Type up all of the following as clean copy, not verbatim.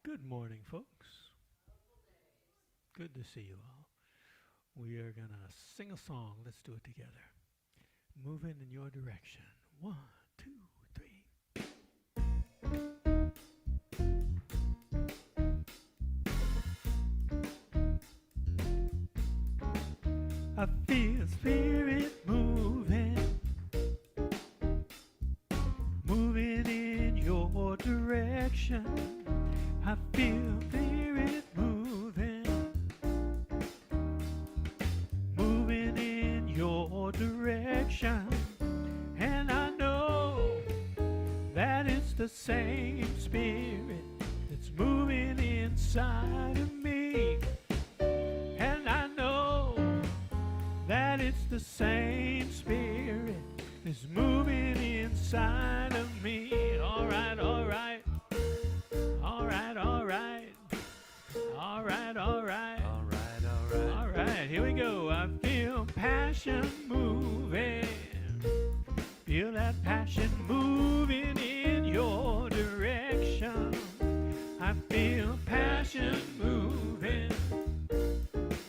Good morning, folks. Good to see you all. We are going to sing a song. Let's do it together. Moving in your direction. One, two, three. I feel spirit moving, moving in your direction. I feel spirit moving, moving in your direction. And I know that it's the same spirit that's moving inside of me. And I know that it's the same spirit that's moving inside of me. All right, all right. All right, all right. All right, all right. All right, all right. All right, here we go. I feel passion moving. Feel that passion moving in your direction. I feel passion moving.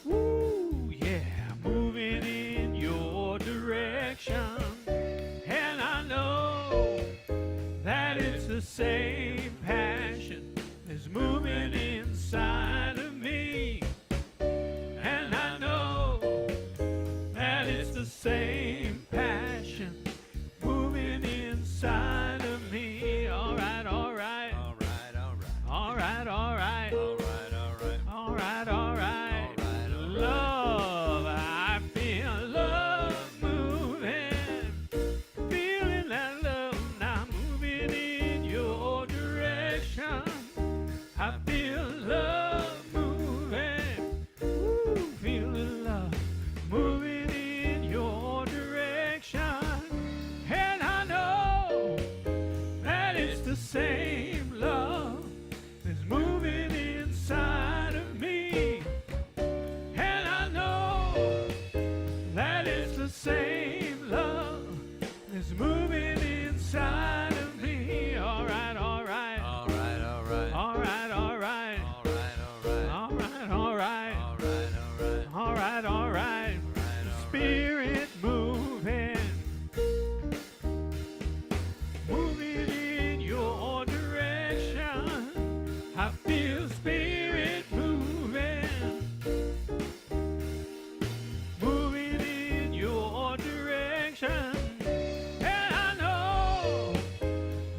Woo, yeah, moving in your direction. And I know that it's the same passion that's moving inside of me. And I know that it's the same passion moving inside of me. All right, all right. All right, all right. All right, all right. All right, all right. All right, all right. All right, all right. Love, I feel love moving. Feeling that love now moving in your direction. I feel love moving. Ooh, feeling love moving in your direction. And I know that it's the same love that's moving inside of me. And I know that it's the same love that's moving inside of me. All right, all right. All right, all right. All right, all right. All right, all right. All right, all right. All right, all right. All right, all right. Spirit moving, moving in your direction. I feel spirit moving, moving in your direction. And I know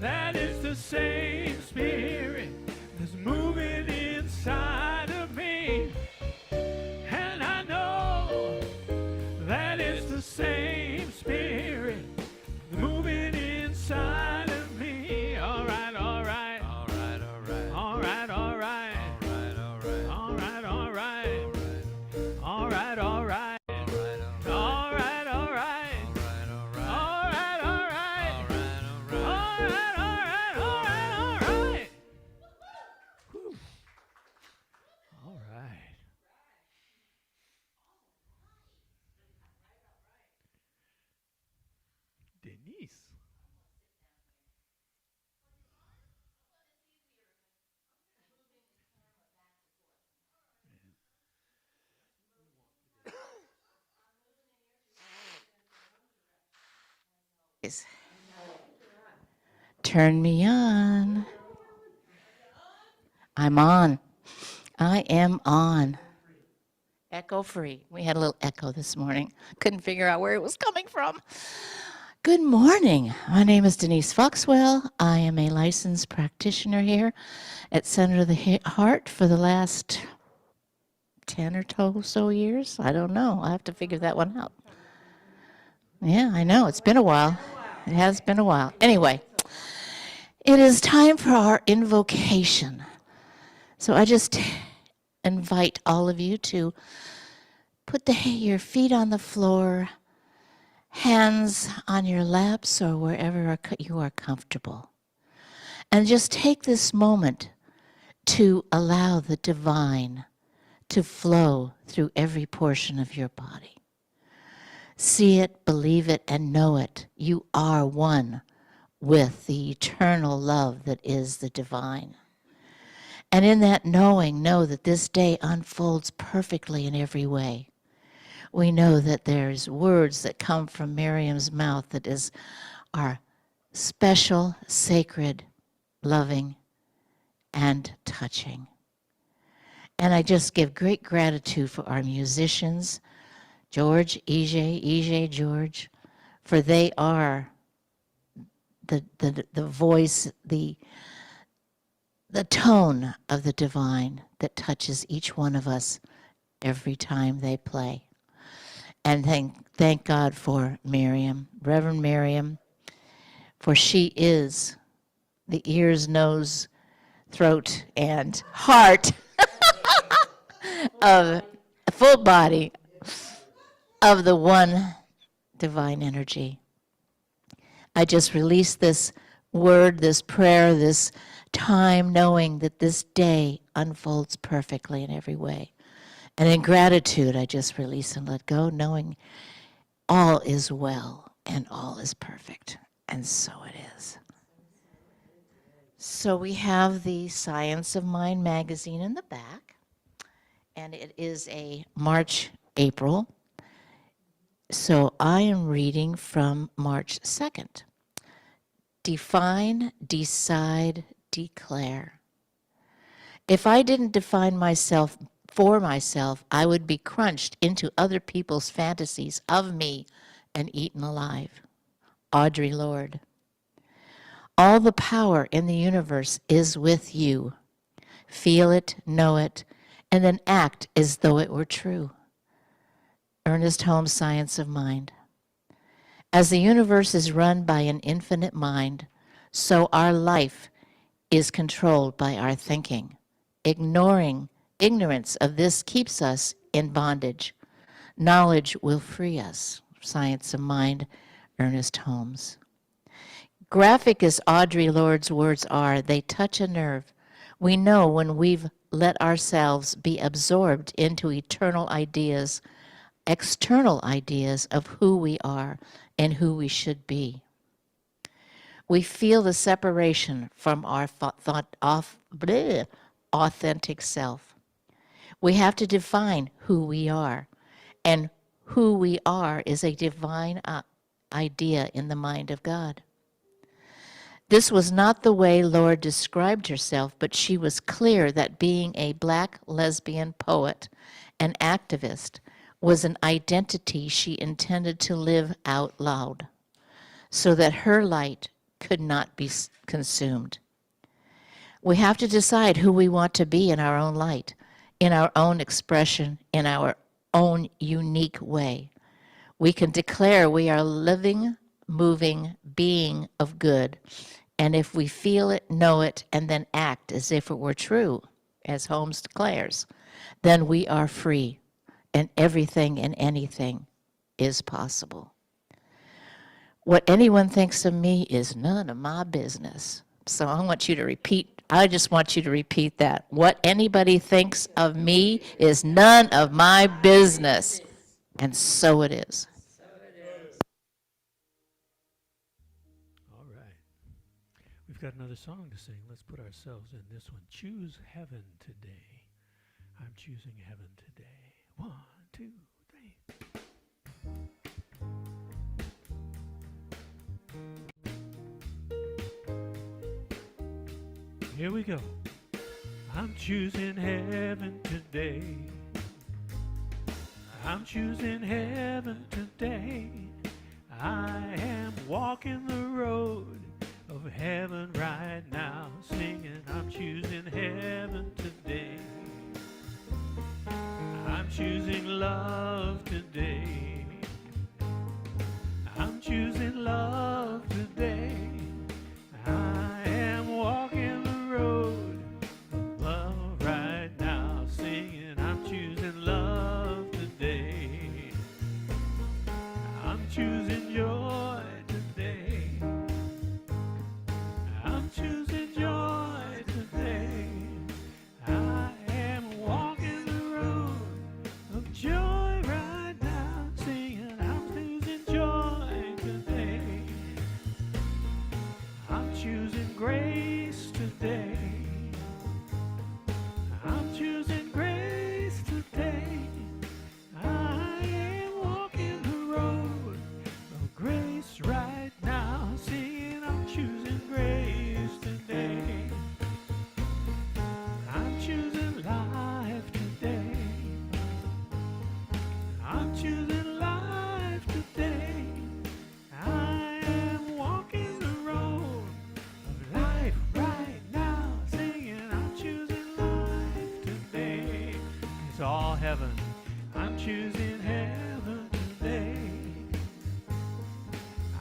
that it's the same spirit that's moving inside of me. And I know that it's the same spirit moving inside of me. All right, all right. All right, all right. All right, all right. All right, all right. All right, all right. All right. All right, all right. All right, all right. All right, all right. All right, all right. All right, all right. All right, all right. All right, all right, all right, all right. Whew. All right. Denise. Turn me on. I'm on. I am on. Echo free. We had a little echo this morning. Couldn't figure out where it was coming from. Good morning. My name is Denise Foxwell. I am a licensed practitioner here at Center of the Heart for the last 10 or so years. I don't know. I have to figure that one out. Yeah, I know. It's been a while. It has been a while. Anyway, it is time for our invocation. So I just invite all of you to put your feet on the floor, hands on your laps or wherever you are comfortable. And just take this moment to allow the divine to flow through every portion of your body. See it, believe it, and know it. You are one with the eternal love that is the divine. And in that knowing, know that this day unfolds perfectly in every way. We know that there's words that come from Maryum's mouth that are special, sacred, loving, and touching. And I just give great gratitude for our musicians, George, EJ, George, for they are the voice, the tone of the divine that touches each one of us every time they play. And thank God for Maryum, Reverend Maryum, for she is the ears, nose, throat, and heart of a full body of the one divine energy. I just release this word, this prayer, this time, knowing that this day unfolds perfectly in every way. And in gratitude, I just release and let go, knowing all is well and all is perfect. And so it is. So we have the Science of Mind magazine in the back, and it is a March, April. So I am reading from March 2nd. Define, decide, declare. If I didn't define myself for myself, I would be crunched into other people's fantasies of me and eaten alive. Audre Lorde. All the power in the universe is with you. Feel it, know it, and then act as though it were true. Ernest Holmes' Science of Mind. As the universe is run by an infinite mind, so our life is controlled by our thinking. Ignorance of this keeps us in bondage. Knowledge will free us. Science of Mind, Ernest Holmes. Graphic as Audre Lorde's words are, they touch a nerve. We know when we've let ourselves be absorbed into eternal ideas, external ideas of who we are and who we should be. We feel the separation from our authentic self. We have to define who we are, and who we are is a divine idea in the mind of God. This was not the way Lorde described herself, but she was clear that being a black lesbian poet and activist was an identity she intended to live out loud, so that her light could not be consumed. We have to decide who we want to be in our own light, in our own expression, in our own unique way. We can declare we are living, moving, being of good, and if we feel it, know it, and then act as if it were true, as Holmes declares, then we are free, and everything and anything is possible. What anyone thinks of me is none of my business. So I just want you to repeat that. What anybody thinks of me is none of my business. And so it is. All right. We've got another song to sing. Let's put ourselves in this one. Choose heaven today. I'm choosing heaven today. 1, 2, 3. Here we go. I'm choosing heaven today. I'm choosing heaven today. I am walking the road of heaven right now, singing, I'm choosing heaven today. I'm choosing love today. I'm choosing love today. I am walking the road of love right now, singing, I'm choosing love today. I'm choosing joy today. I'm choosing joy today. I am walking the road of joy heaven. I'm choosing heaven today.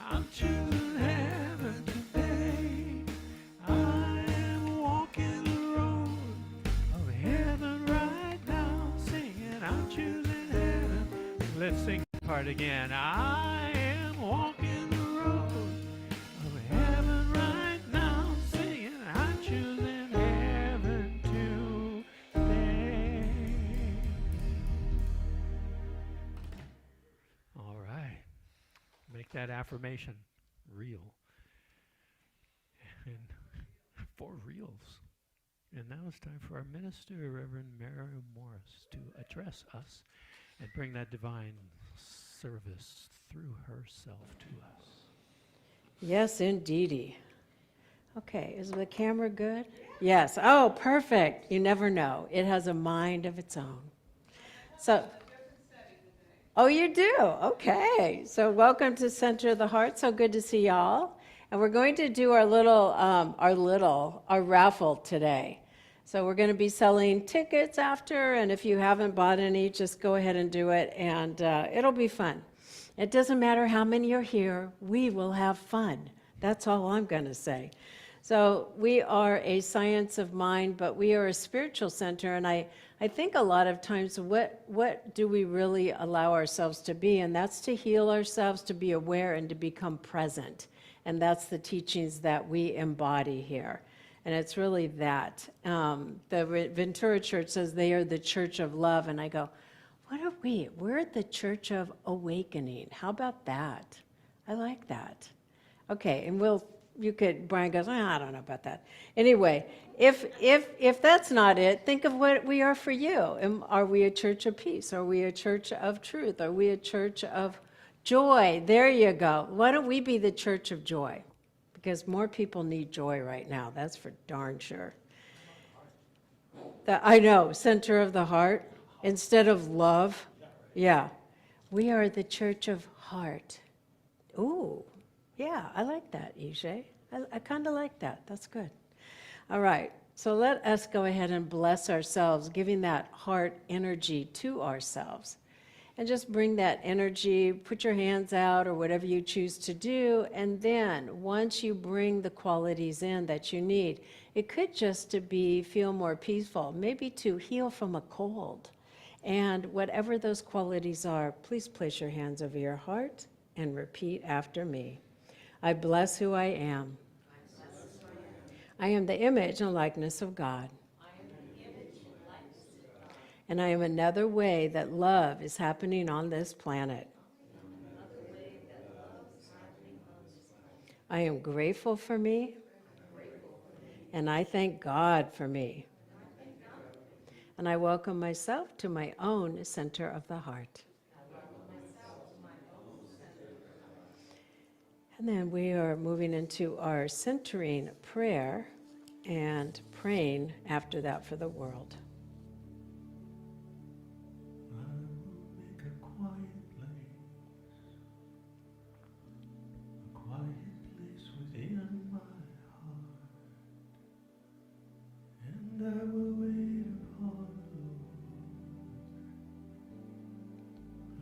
I'm choosing heaven today. I am walking the road of heaven right now, singing, I'm choosing heaven. Let's sing that part again. I am walking the road of heaven right now, singing, I'm choosing heaven today. All right. Make that affirmation real. And for reals. And now it's time for our minister, Reverend Maryum Morse, to address us and bring that divine service through herself to us. Yes, indeedy. Okay, is the camera good? Yes. Oh, perfect. You never know. It has a mind of its own. So, oh, you do? Okay. So, welcome to Center of the Heart. So good to see y'all. And we're going to do our raffle today. So we're going to be selling tickets after, and if you haven't bought any, just go ahead and do it, and it'll be fun. It doesn't matter how many are here, we will have fun. That's all I'm going to say. So we are a science of mind, but we are a spiritual center, and I think a lot of times what do we really allow ourselves to be? And that's to heal ourselves, to be aware, and to become present. And that's the teachings that we embody here. And it's really that. The Ventura Church says they are the church of love, and I go, what are we? We're the church of awakening. How about that? I like that. Okay, and Brian goes, I don't know about that. Anyway, if that's not it, think of what we are for you. Are we a church of peace? Are we a church of truth? Are we a church of joy? There you go. Why don't we be the church of joy? Because more people need joy right now. That's for darn sure. I know, center of the heart instead of love. Yeah. We are the church of heart. Ooh. Yeah, I like that, Ishe. I kind of like that. That's good. All right. So let us go ahead and bless ourselves, giving that heart energy to ourselves. And just bring that energy, put your hands out or whatever you choose to do. And then once you bring the qualities in that you need, it could just to feel more peaceful, maybe to heal from a cold. And whatever those qualities are, please place your hands over your heart and repeat after me. I bless who I am. I am the image and likeness of God. And I am another way that love is happening on this planet. I am grateful for me, and I thank God for me. And I welcome myself to my own center of the heart. And then we are moving into our centering prayer and praying after that for the world. I will make a quiet place within my heart, and I will wait upon the Lord.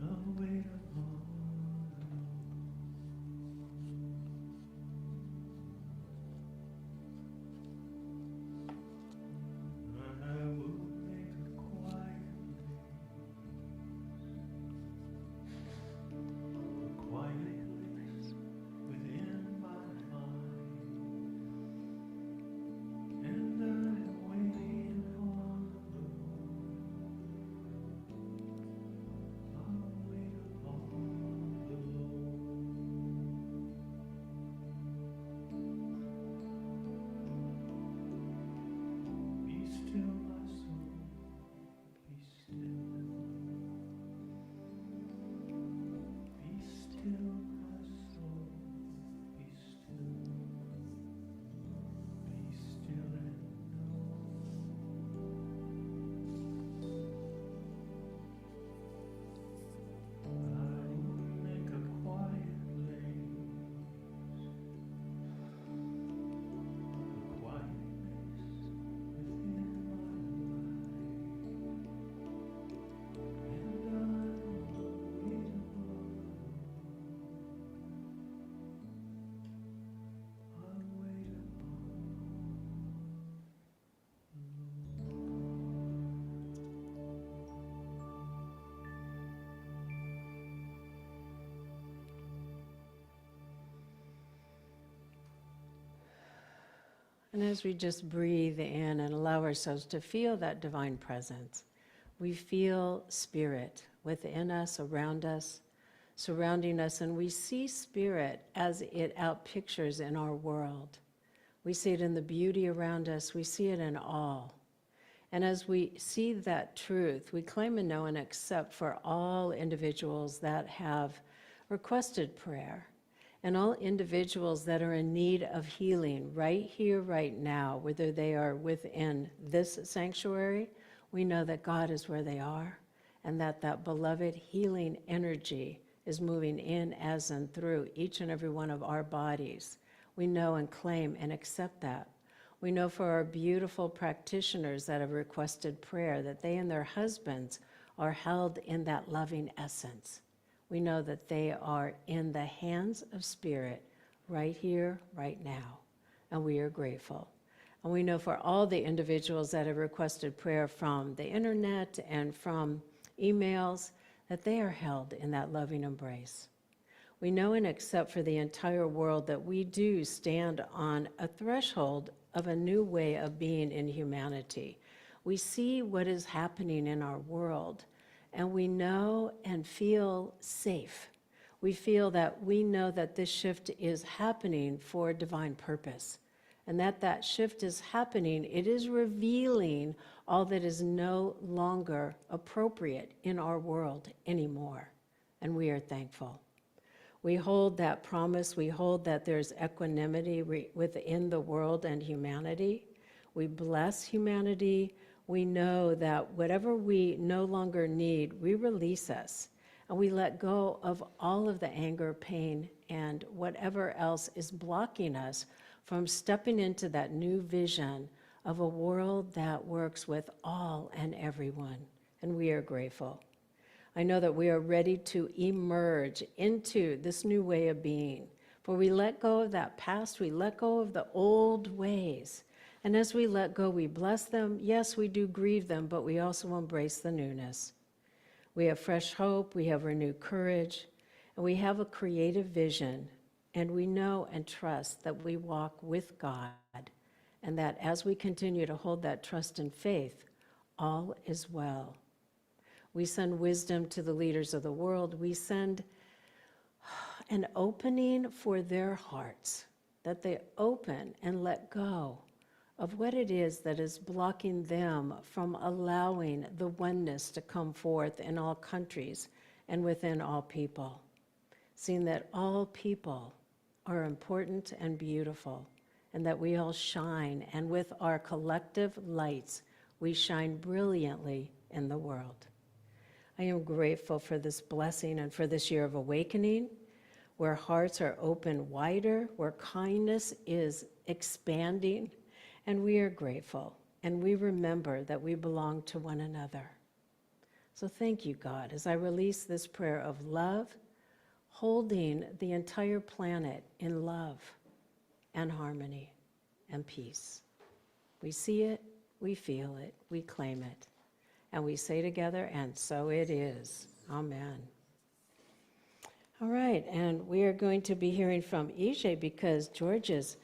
I'll wait upon the Lord. I will And as we just breathe in and allow ourselves to feel that divine presence, we feel spirit within us, around us, surrounding us, and we see spirit as it outpictures in our world. We see it in the beauty around us. We see it in all. And as we see that truth, we claim and know and accept for all individuals that have requested prayer and all individuals that are in need of healing right here, right now, whether they are within this sanctuary. We know that God is where they are and that that beloved healing energy is moving in, as and through each and every one of our bodies. We know and claim and accept that. We know for our beautiful practitioners that have requested prayer that they and their husbands are held in that loving essence. We know that they are in the hands of Spirit right here, right now, and we are grateful. And we know for all the individuals that have requested prayer from the internet and from emails that they are held in that loving embrace. We know and accept for the entire world that we do stand on a threshold of a new way of being in humanity. We see what is happening in our world, and we know and feel safe. We feel that we know that this shift is happening for divine purpose, and that that shift is happening. It is revealing all that is no longer appropriate in our world anymore, and we are thankful. We hold that promise. We hold that there's equanimity within the world and humanity. We bless humanity. We know that whatever we no longer need, we release us. And we let go of all of the anger, pain, and whatever else is blocking us from stepping into that new vision of a world that works with all and everyone. And we are grateful. I know that we are ready to emerge into this new way of being. For we let go of that past, we let go of the old ways. And as we let go, we bless them. Yes, we do grieve them, but we also embrace the newness. We have fresh hope, we have renewed courage, and we have a creative vision. And we know and trust that we walk with God, and that as we continue to hold that trust and faith, all is well. We send wisdom to the leaders of the world. We send an opening for their hearts, that they open and let go of what it is that is blocking them from allowing the oneness to come forth in all countries and within all people. Seeing that all people are important and beautiful, and that we all shine, and with our collective lights, we shine brilliantly in the world. I am grateful for this blessing and for this year of awakening, where hearts are open wider, where kindness is expanding, and we are grateful, and we remember that we belong to one another. So thank you, God, as I release this prayer of love, holding the entire planet in love and harmony and peace. We see it, we feel it, we claim it. And we say together, and so it is. Amen. All right, and we are going to be hearing from Ije because George is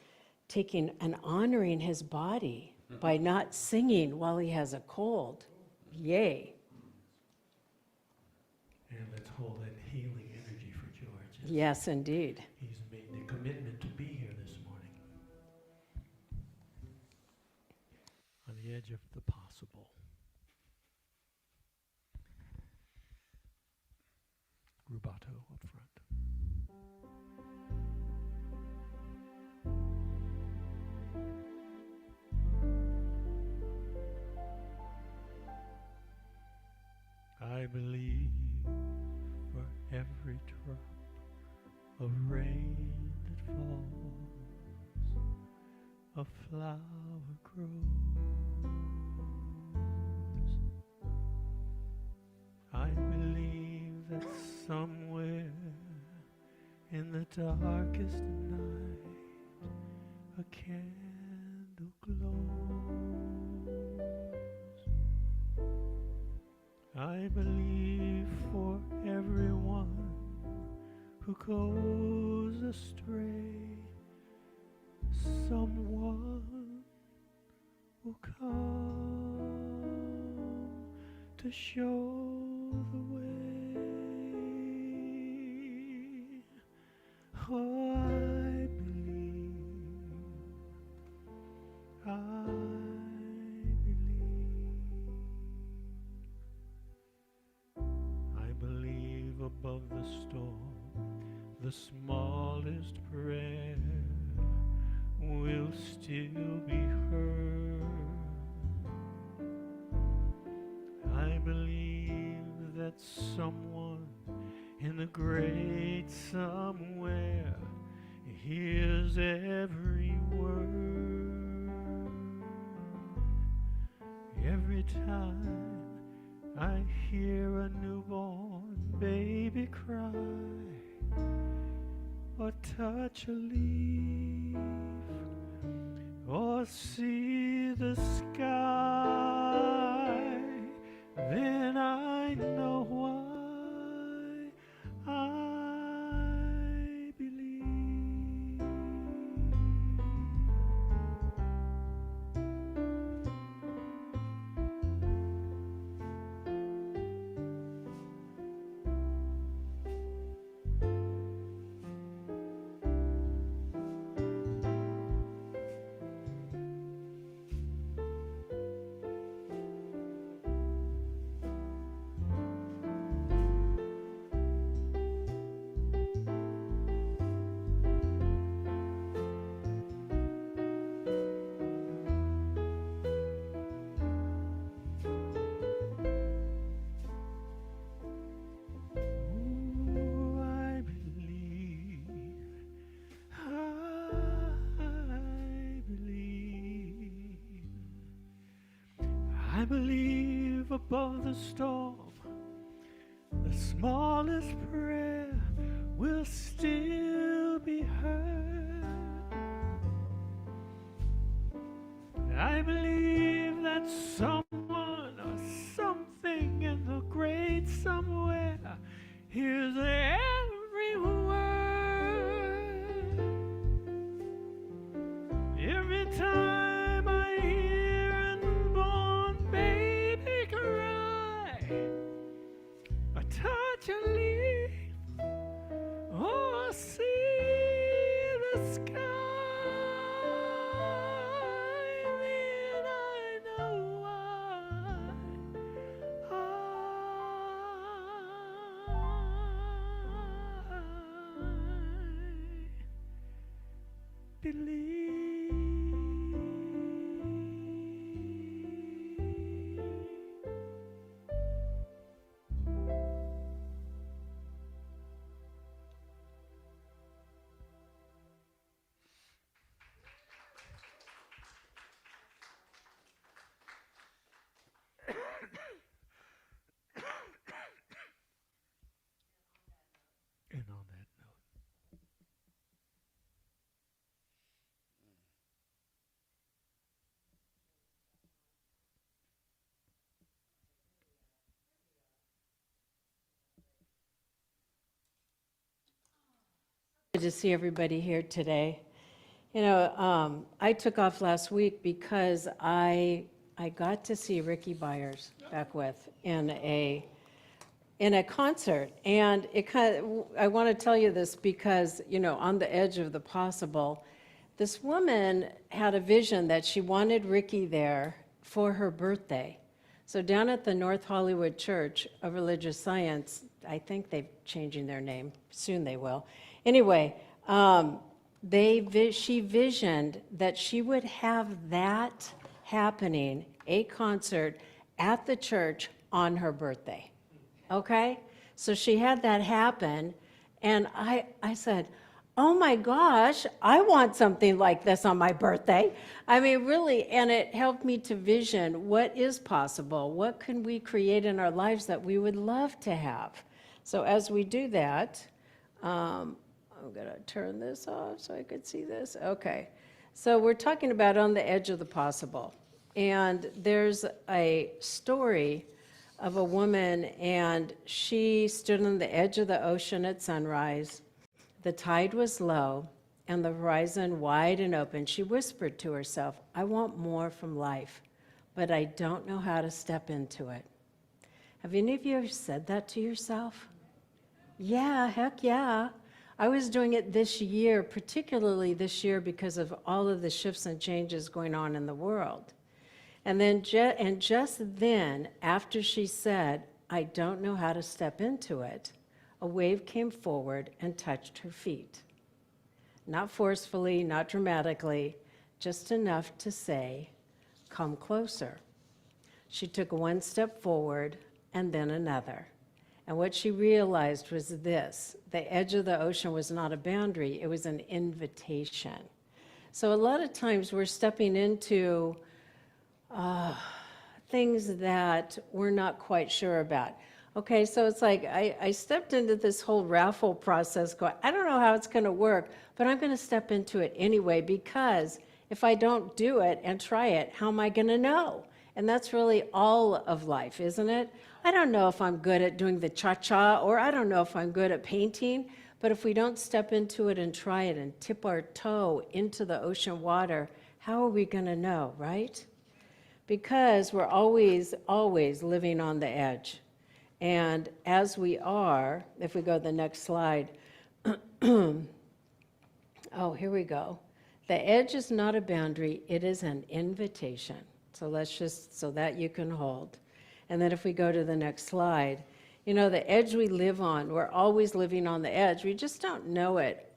taking and honoring his body by not singing while he has a cold. Yay. And let's hold that healing energy for George. Yes, indeed. He's made the commitment to be here this morning. On the edge of the possible. Rubato up front. I believe for every drop of rain that falls, a flower grows. I believe that somewhere in the darkest night a candle glows. I believe for everyone who goes astray, someone will come to show the way. Oh, I believe, I believe above the storm, the smallest prayer will still be heard. I believe that someone in the great somewhere hears every word. Every time I hear a newborn baby cry, or touch a leaf, or see the sky, then I know why I believe. I believe above the storm, the smallest prayer will still be heard. I believe that someone or something in the great somewhere hears every word. Every time I hear a newborn baby cry, or touch a leaf, or see the sky, then I know I believe. And on that note, Good to see everybody here today. You know, I took off last week because I got to see Ricky Byers back with in a concert, and it kind of, I want to tell you this because, you know, on the edge of the possible, this woman had a vision that she wanted Ricky there for her birthday. So down at the North Hollywood Church of Religious Science, I think they're changing their name, soon they will. Anyway, she visioned that she would have that happening, a concert at the church on her birthday. Okay? So she had that happen, and I said, oh my gosh, I want something like this on my birthday. I mean, really, and it helped me to vision what is possible, what can we create in our lives that we would love to have. So as we do that, I'm gonna turn this off so I could see this. Okay, so we're talking about on the edge of the possible. And there's a story of a woman, and she stood on the edge of the ocean at sunrise. The tide was low, and the horizon wide and open, she whispered to herself, I want more from life, but I don't know how to step into it. Have any of you ever said that to yourself? Yeah, heck yeah. I was doing it this year, particularly this year because of all of the shifts and changes going on in the world. And then just then, after she said, I don't know how to step into it, a wave came forward and touched her feet. Not forcefully, not dramatically, just enough to say, come closer. She took one step forward and then another. And what she realized was this: the edge of the ocean was not a boundary, it was an invitation. So a lot of times we're stepping into things that we're not quite sure about. Okay, so it's like I stepped into this whole raffle process going, I don't know how it's going to work, but I'm going to step into it anyway, because if I don't do it and try it, how am I going to know? And that's really all of life, isn't it? I don't know if I'm good at doing the cha-cha, or I don't know if I'm good at painting, but if we don't step into it and try it and tip our toe into the ocean water, how are we going to know, right? Because we're always living on the edge. And as we are, if we go to the next slide, oh, here we go. The edge is not a boundary, it is an invitation. So let's just, so that you can hold. And then if we go to the next slide, you know, the edge we live on, we're always living on the edge. We just don't know it.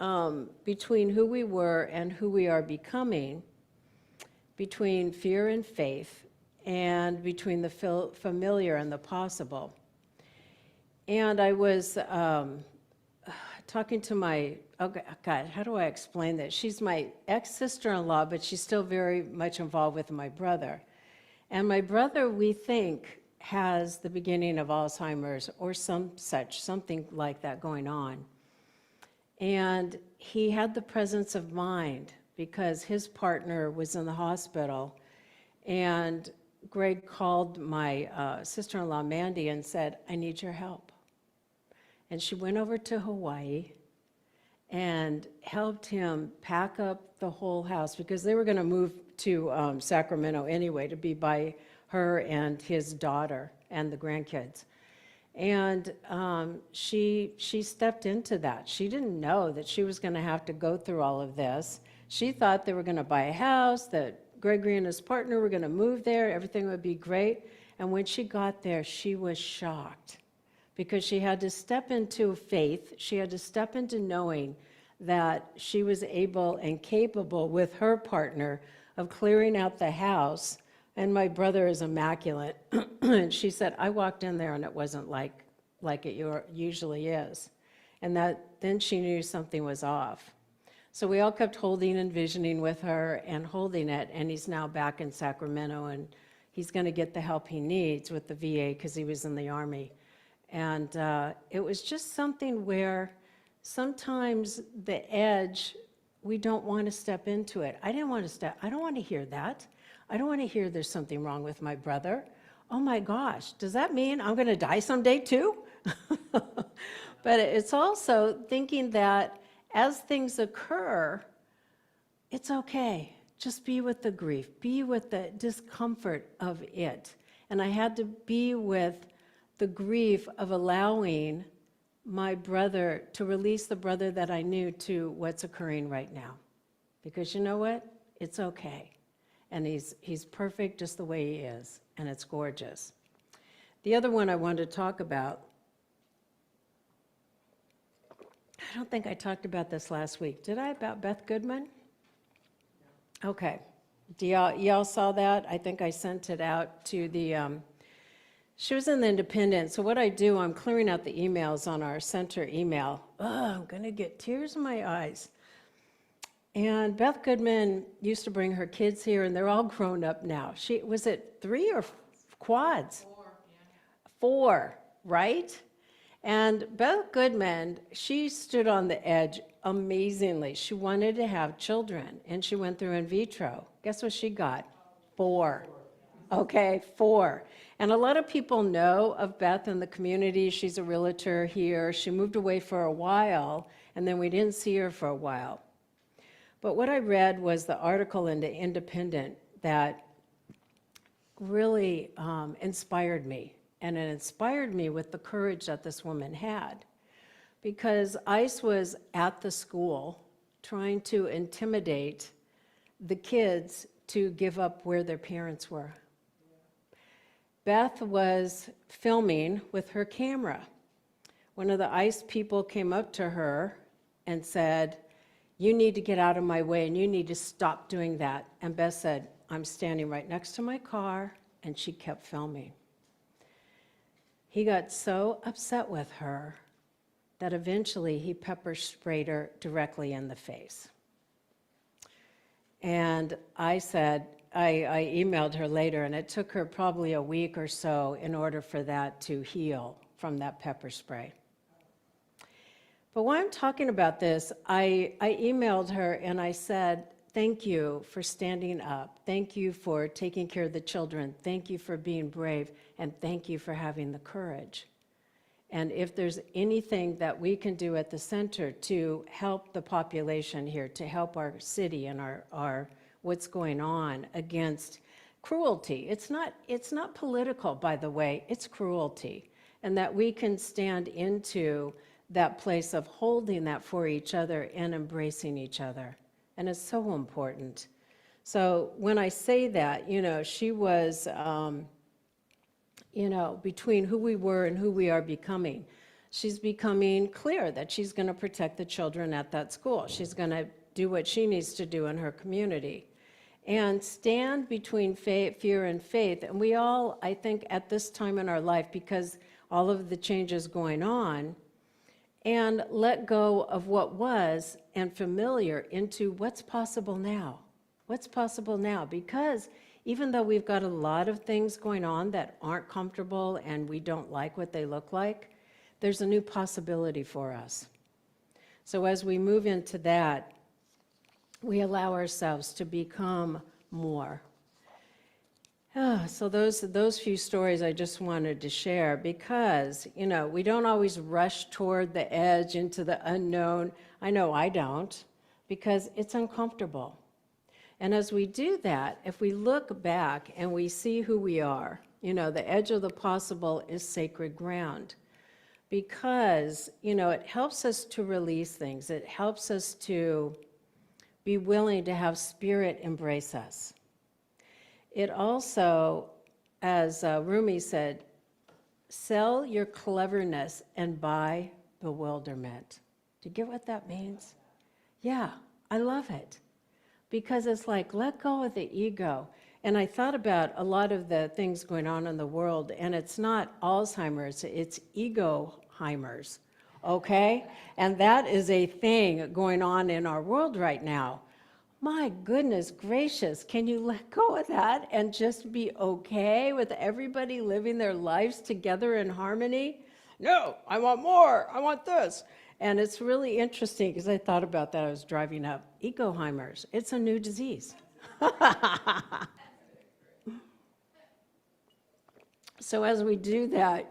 Between who we were and who we are becoming, between fear and faith, and between the familiar and the possible. And I was talking to my, oh God, how do I explain this? She's my ex-sister-in-law, but she's still very much involved with my brother. And my brother, we think, has the beginning of Alzheimer's or something like that going on. And he had the presence of mind because his partner was in the hospital. And Greg called my sister-in-law, Mandy, and said, I need your help. And she went over to Hawaii and helped him pack up the whole house because they were going to move to Sacramento anyway to be by her and his daughter and the grandkids. And she stepped into that. She didn't know that she was going to have to go through all of this. She thought they were going to buy a house, that Gregory and his partner were going to move there, everything would be great. And when she got there, she was shocked because she had to step into faith. She had to step into knowing that she was able and capable with her partner of clearing out the house. And my brother is immaculate. And she said, I walked in there and it wasn't like it usually is. And then she knew something was off. So we all kept holding and visioning with her and holding it, and he's now back in Sacramento, and he's going to get the help he needs with the VA because he was in the Army. And it was just something where sometimes the edge, we don't want to step into it. I don't want to hear that. I don't want to hear there's something wrong with my brother. Oh my gosh, does that mean I'm going to die someday too? But it's also thinking that as things occur, it's okay. Just be with the grief, be with the discomfort of it. And I had to be with the grief of allowing my brother to release the brother that I knew to what's occurring right now. Because you know what? It's okay. And he's perfect just the way he is, and it's gorgeous. The other one I wanted to talk about, I don't think I talked about this last week. Did I, about Beth Goodman? Okay. Y'all saw that? I think I sent it out to the, she was in the Independent. So what I do, I'm clearing out the emails on our center email. I'm going to get tears in my eyes. And Beth Goodman used to bring her kids here, and they're all grown up now. Was it 3 or quads? 4, yeah. 4, right? And Beth Goodman, she stood on the edge amazingly. She wanted to have children, and she went through in vitro. Guess what she got? 4. Okay, 4. And a lot of people know of Beth in the community. She's a realtor here. She moved away for a while, and then we didn't see her for a while. But what I read was the article in the Independent that really inspired me. And it inspired me with the courage that this woman had. Because ICE was at the school trying to intimidate the kids to give up where their parents were. Beth was filming with her camera. One of the ICE people came up to her and said, "You need to get out of my way and you need to stop doing that." And Beth said, "I'm standing right next to my car," and she kept filming. He got so upset with her that eventually he pepper sprayed her directly in the face. And I said, I emailed her later, and it took her probably a week or so in order for that to heal from that pepper spray. But while I'm talking about this, I emailed her and I said, "Thank you for standing up. Thank you for taking care of the children. Thank you for being brave. And thank you for having the courage. And if there's anything that we can do at the center to help the population here, to help our city and our what's going on against cruelty. It's not political, by the way, it's cruelty. And that we can stand into that place of holding that for each other and embracing each other. And it's so important. So when I say that, she was, between who we were and who we are becoming. She's becoming clear that she's going to protect the children at that school. She's going to do what she needs to do in her community. And stand between fear and faith. And we all, I think, at this time in our life, because all of the changes going on, and let go of what was and familiar into what's possible now. What's possible now? Because even though we've got a lot of things going on that aren't comfortable and we don't like what they look like, there's a new possibility for us. So as we move into that, we allow ourselves to become more. So those few stories I just wanted to share because, we don't always rush toward the edge into the unknown. I know I don't, because it's uncomfortable. And as we do that, if we look back and we see who we are, the edge of the possible is sacred ground. Because, it helps us to release things. It helps us to be willing to have spirit embrace us. It also, as Rumi said, sell your cleverness and buy bewilderment. Do you get what that means? Yeah, I love it. Because it's like, let go of the ego. And I thought about a lot of the things going on in the world, and it's not Alzheimer's, it's egoheimers, okay? And that is a thing going on in our world right now. My goodness gracious, can you let go of that and just be okay with everybody living their lives together in harmony? No, I want more, I want this. And it's really interesting because I thought about that. I was driving up. Egoheimers, it's a new disease. So as we do that,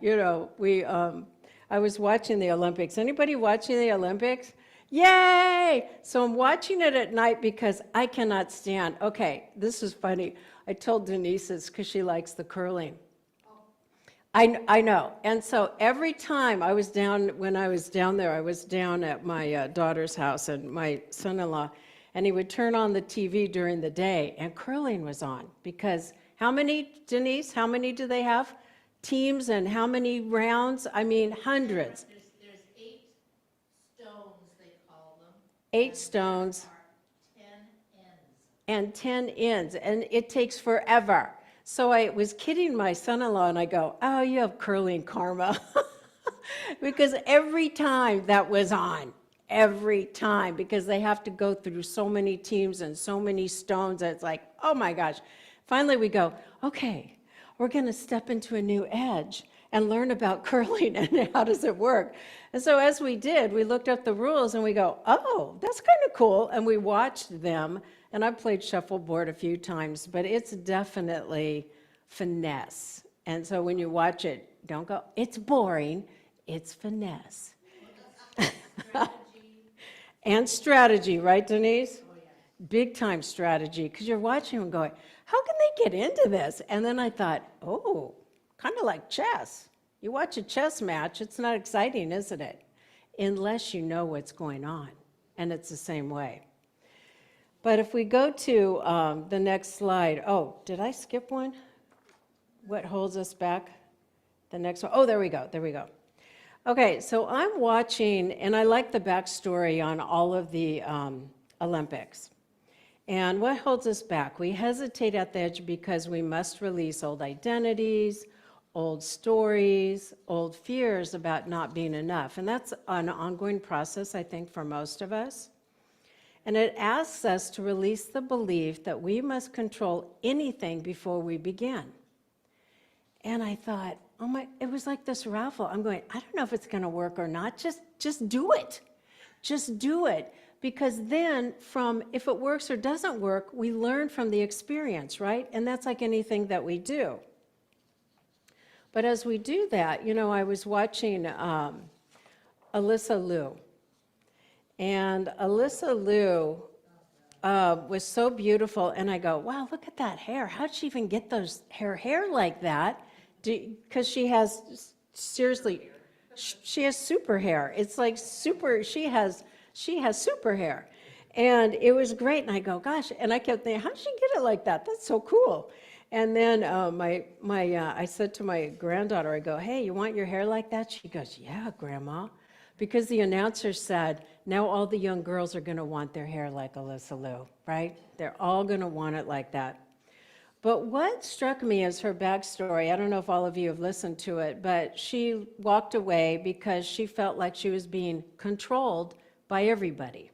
I was watching the Olympics. Anybody watching the Olympics? Yay! So I'm watching it at night because I cannot stand. Okay, this is funny. I told Denise this because she likes the curling. I know. And so every time when I was down there, I was down at my daughter's house and my son-in-law, and he would turn on the TV during the day, and curling was on. Because how many, Denise, how many do they have? Teams and how many rounds? I mean, hundreds. There's 8 stones, they call them. 8 stones. 10 ends. And 10 ends, and it takes forever. So I was kidding my son-in-law, and I go, "Oh, you have curling karma." Because every time that was on, every time, because they have to go through so many teams and so many stones, and it's like, oh my gosh. Finally we go, okay, we're going to step into a new edge and learn about curling and how does it work. And so as we did, we looked up the rules and we go, oh, that's kind of cool. And we watched them. And I've played shuffleboard a few times, but it's definitely finesse. And so when you watch it, don't go, it's boring, it's finesse. And strategy, right, Denise? big time strategy, because you're watching them going, how can they get into this? And then I thought, oh, kind of like chess. You watch a chess match, it's not exciting, isn't it? Unless you know what's going on. And it's the same way. But if we go to the next slide, oh, did I skip one? What holds us back? The next one, oh, there we go. Okay, so I'm watching, and I like the backstory on all of the Olympics. And what holds us back? We hesitate at the edge because we must release old identities, old stories, old fears about not being enough. And that's an ongoing process, I think, for most of us. And it asks us to release the belief that we must control anything before we begin. And I thought, oh my, it was like this raffle. I'm going, I don't know if it's going to work or not. Just do it. Just do it. Because then if it works or doesn't work, we learn from the experience, right? And that's like anything that we do. But as we do that, I was watching Alyssa Liu. And Alyssa Liu was so beautiful. And I go, wow, look at that hair. How'd she even get her hair like that? Because she has, seriously, she has super hair. It's like super, she has super hair. And it was great. And I go, gosh, and I kept thinking, how did she get it like that? That's so cool. And then I said to my granddaughter, I go, hey, you want your hair like that? She goes, yeah, Grandma. Because the announcer said, now all the young girls are going to want their hair like Alyssa Liu, right? They're all going to want it like that. But what struck me is her backstory. I don't know if all of you have listened to it, but she walked away because she felt like she was being controlled by everybody.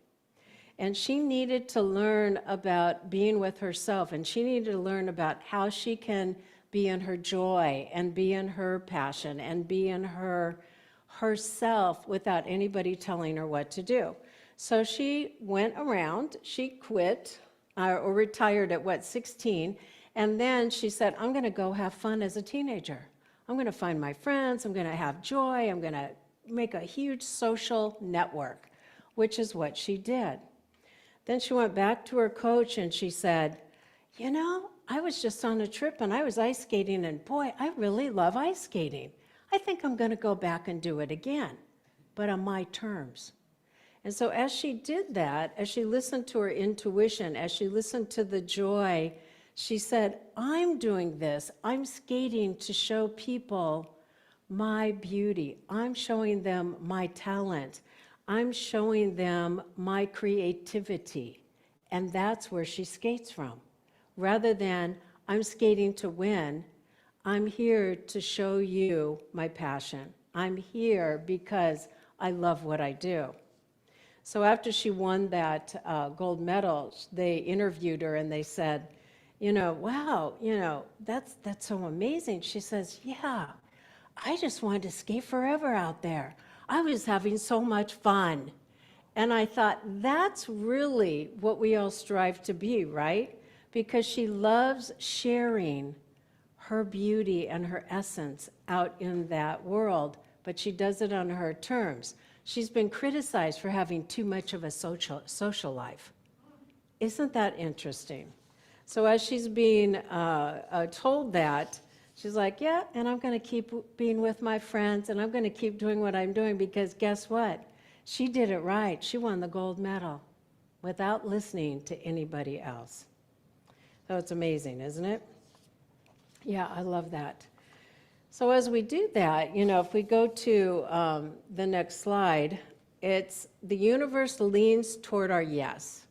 And she needed to learn about being with herself, and she needed to learn about how she can be in her joy and be in her passion and be in herself without anybody telling her what to do. So she went around, she quit or retired at 16, and then she said, I'm going to go have fun as a teenager. I'm going to find my friends, I'm going to have joy, I'm going to make a huge social network, which is what she did. Then she went back to her coach and she said, I was just on a trip and I was ice skating, and boy, I really love ice skating. I think I'm going to go back and do it again, but on my terms. And so as she did that, as she listened to her intuition, as she listened to the joy, she said, I'm doing this. I'm skating to show people my beauty. I'm showing them my talent. I'm showing them my creativity. And that's where she skates from. Rather than, I'm skating to win, I'm here to show you my passion. I'm here because I love what I do. So after she won that gold medal, they interviewed her and they said, wow, that's so amazing. She says, yeah, I just wanted to skate forever out there. I was having so much fun. And I thought, that's really what we all strive to be, right? Because she loves sharing her beauty and her essence out in that world, but she does it on her terms. She's been criticized for having too much of a social life. Isn't that interesting? So as she's being told that, she's like, yeah, and I'm going to keep being with my friends, and I'm going to keep doing what I'm doing, because guess what? She did it right. She won the gold medal without listening to anybody else. So it's amazing, isn't it? Yeah, I love that. So as we do that, if we go to the next slide, it's the universe leans toward our yes.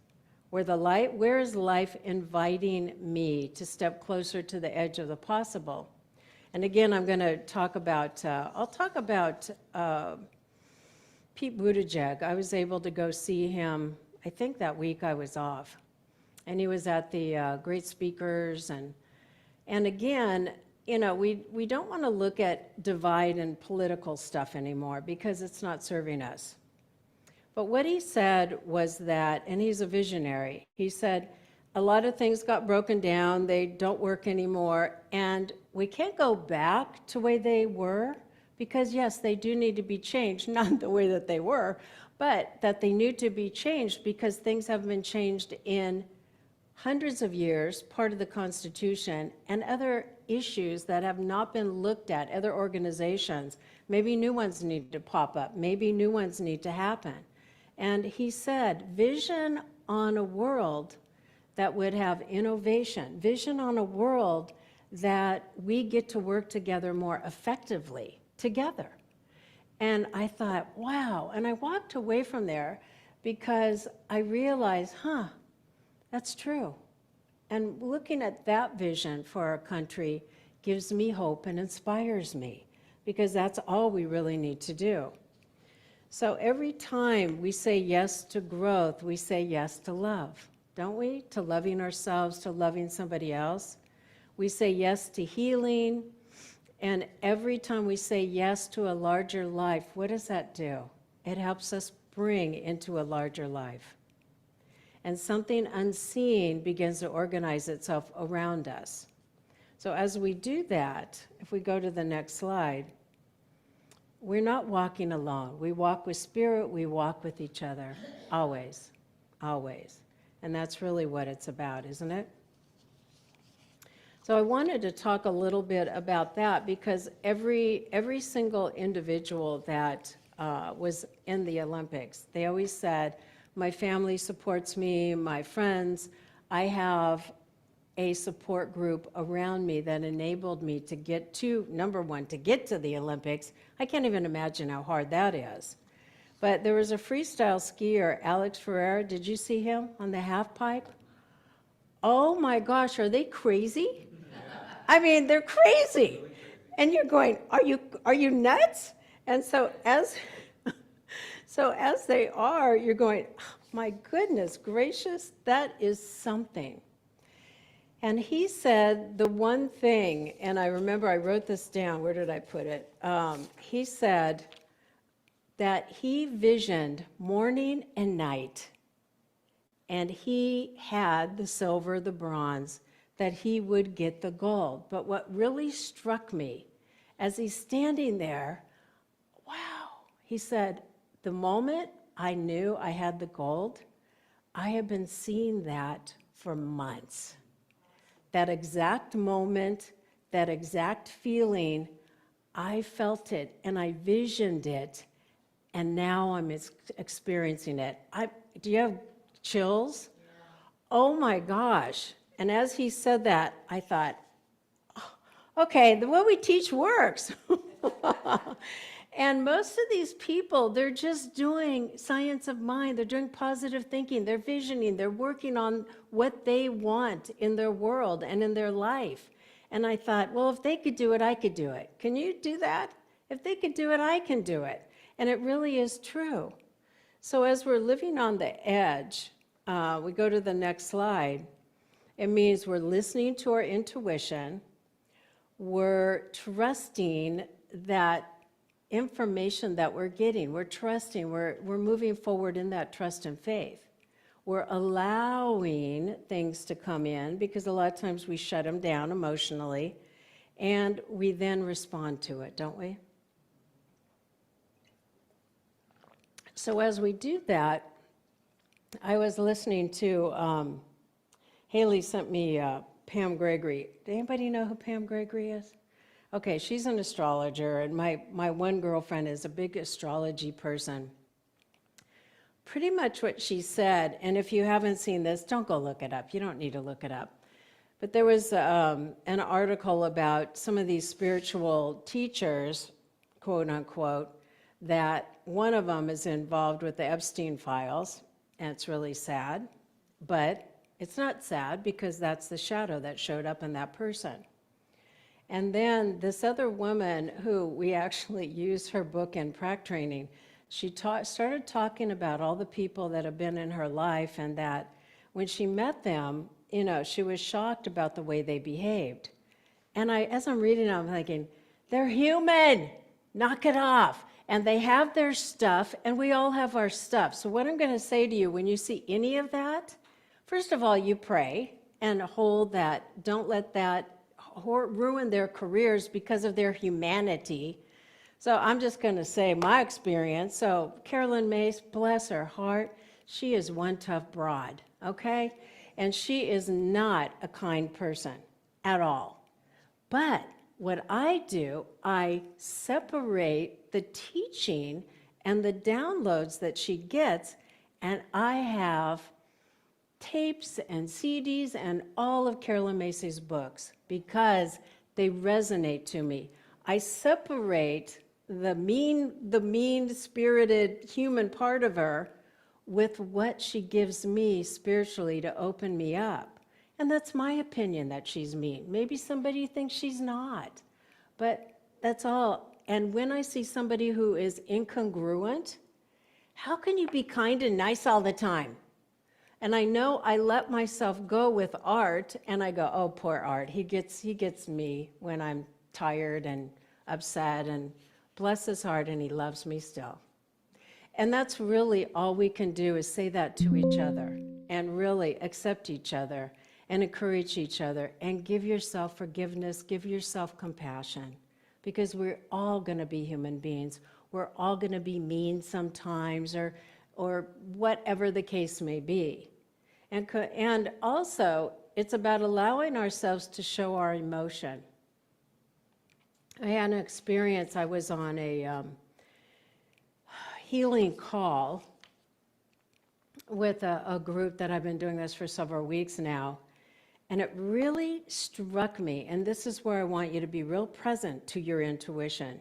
Where is life inviting me to step closer to the edge of the possible? And again, I'm going to talk about, I'll talk about Pete Buttigieg. I was able to go see him, I think that week I was off. And he was at the great speakers. And again, we don't want to look at divide and political stuff anymore because it's not serving us. But what he said was that, and he's a visionary, he said, a lot of things got broken down, they don't work anymore, and we can't go back to the way they were, because yes, they do need to be changed, not the way that they were, but that they need to be changed because things have been changed in hundreds of years, part of the Constitution, and other issues that have not been looked at, other organizations. Maybe new ones need to pop up. Maybe new ones need to happen. And he said, vision on a world that would have innovation, vision on a world that we get to work together more effectively together. And I thought, wow. And I walked away from there because I realized, that's true. And looking at that vision for our country gives me hope and inspires me, because that's all we really need to do. So every time we say yes to growth, we say yes to love, don't we? To loving ourselves, to loving somebody else. We say yes to healing. And every time we say yes to a larger life, what does that do? It helps us bring into a larger life. And something unseen begins to organize itself around us. So as we do that, if we go to the next slide, we're not walking alone. We walk with Spirit, we walk with each other, always, always. And that's really what it's about, isn't it? So I wanted to talk a little bit about that, because every single individual that was in the Olympics, they always said, my family supports me, my friends, I have a support group around me that enabled me to get to, number one, to get to the Olympics. I can't even imagine how hard that is. But there was a freestyle skier, Alex Ferreira, did you see him on the half pipe? Oh my gosh, are they crazy? I mean, they're crazy. And you're going, are you nuts? And so as they are, you're going, oh, my goodness gracious, that is something. And he said the one thing, and I remember I wrote this down, where did I put it? He said that he visioned morning and night, and he had the silver, the bronze, that he would get the gold. But what really struck me, as he's standing there, wow, he said, the moment I knew I had the gold, I have been seeing that for months. That exact moment, that exact feeling, I felt it and I visioned it, and now I'm experiencing it. Do you have chills? Yeah. Oh my gosh. And as he said that, I thought, oh, okay, what we teach works. And most of these people, they're just doing science of mind. They're doing positive thinking. They're visioning. They're working on what they want in their world and in their life. And I thought, well, if they could do it, I could do it. Can you do that? If they could do it, I can do it. And it really is true. So as we're living on the edge, we go to the next slide. It means we're listening to our intuition. We're trusting that information that we're getting. We're trusting. We're moving forward in that trust and faith. We're allowing things to come in, because a lot of times we shut them down emotionally, and we then respond to it, don't we? So as we do that, I was listening to, Haley sent me Pam Gregory. Does anybody know who Pam Gregory is? Okay, she's an astrologer, and my one girlfriend is a big astrology person. Pretty much what she said, and if you haven't seen this, don't go look it up. You don't need to look it up. But there was an article about some of these spiritual teachers, quote unquote, that one of them is involved with the Epstein files, and it's really sad. But it's not sad, because that's the shadow that showed up in that person. And then this other woman, who we actually used her book in prac training, she started talking about all the people that have been in her life, and that when she met them, you know, she was shocked about the way they behaved. And as I'm reading, I'm thinking, they're human, knock it off. And they have their stuff, and we all have our stuff. So what I'm going to say to you, when you see any of that, first of all, you pray and hold that. Don't let that ruin their careers because of their humanity. So I'm just going to say my experience. So Carolyn Mace, bless her heart, she is one tough broad, okay? And she is not a kind person at all. But what I do, I separate the teaching and the downloads that she gets, and I have tapes and CDs and all of Carolyn Macy's books because they resonate to me. I separate the mean-spirited human part of her with what she gives me spiritually to open me up. And that's my opinion that she's mean. Maybe somebody thinks she's not, but that's all. And when I see somebody who is incongruent, how can you be kind and nice all the time? And I know I let myself go with Art, and I go, oh, poor Art. He gets me when I'm tired and upset, and bless his heart, and he loves me still. And that's really all we can do is say that to each other and really accept each other and encourage each other and give yourself forgiveness, give yourself compassion, because we're all going to be human beings. We're all going to be mean sometimes or whatever the case may be. And also, it's about allowing ourselves to show our emotion. I had an experience. I was on a healing call with a group that I've been doing this for several weeks now. And it really struck me, and this is where I want you to be real present to your intuition.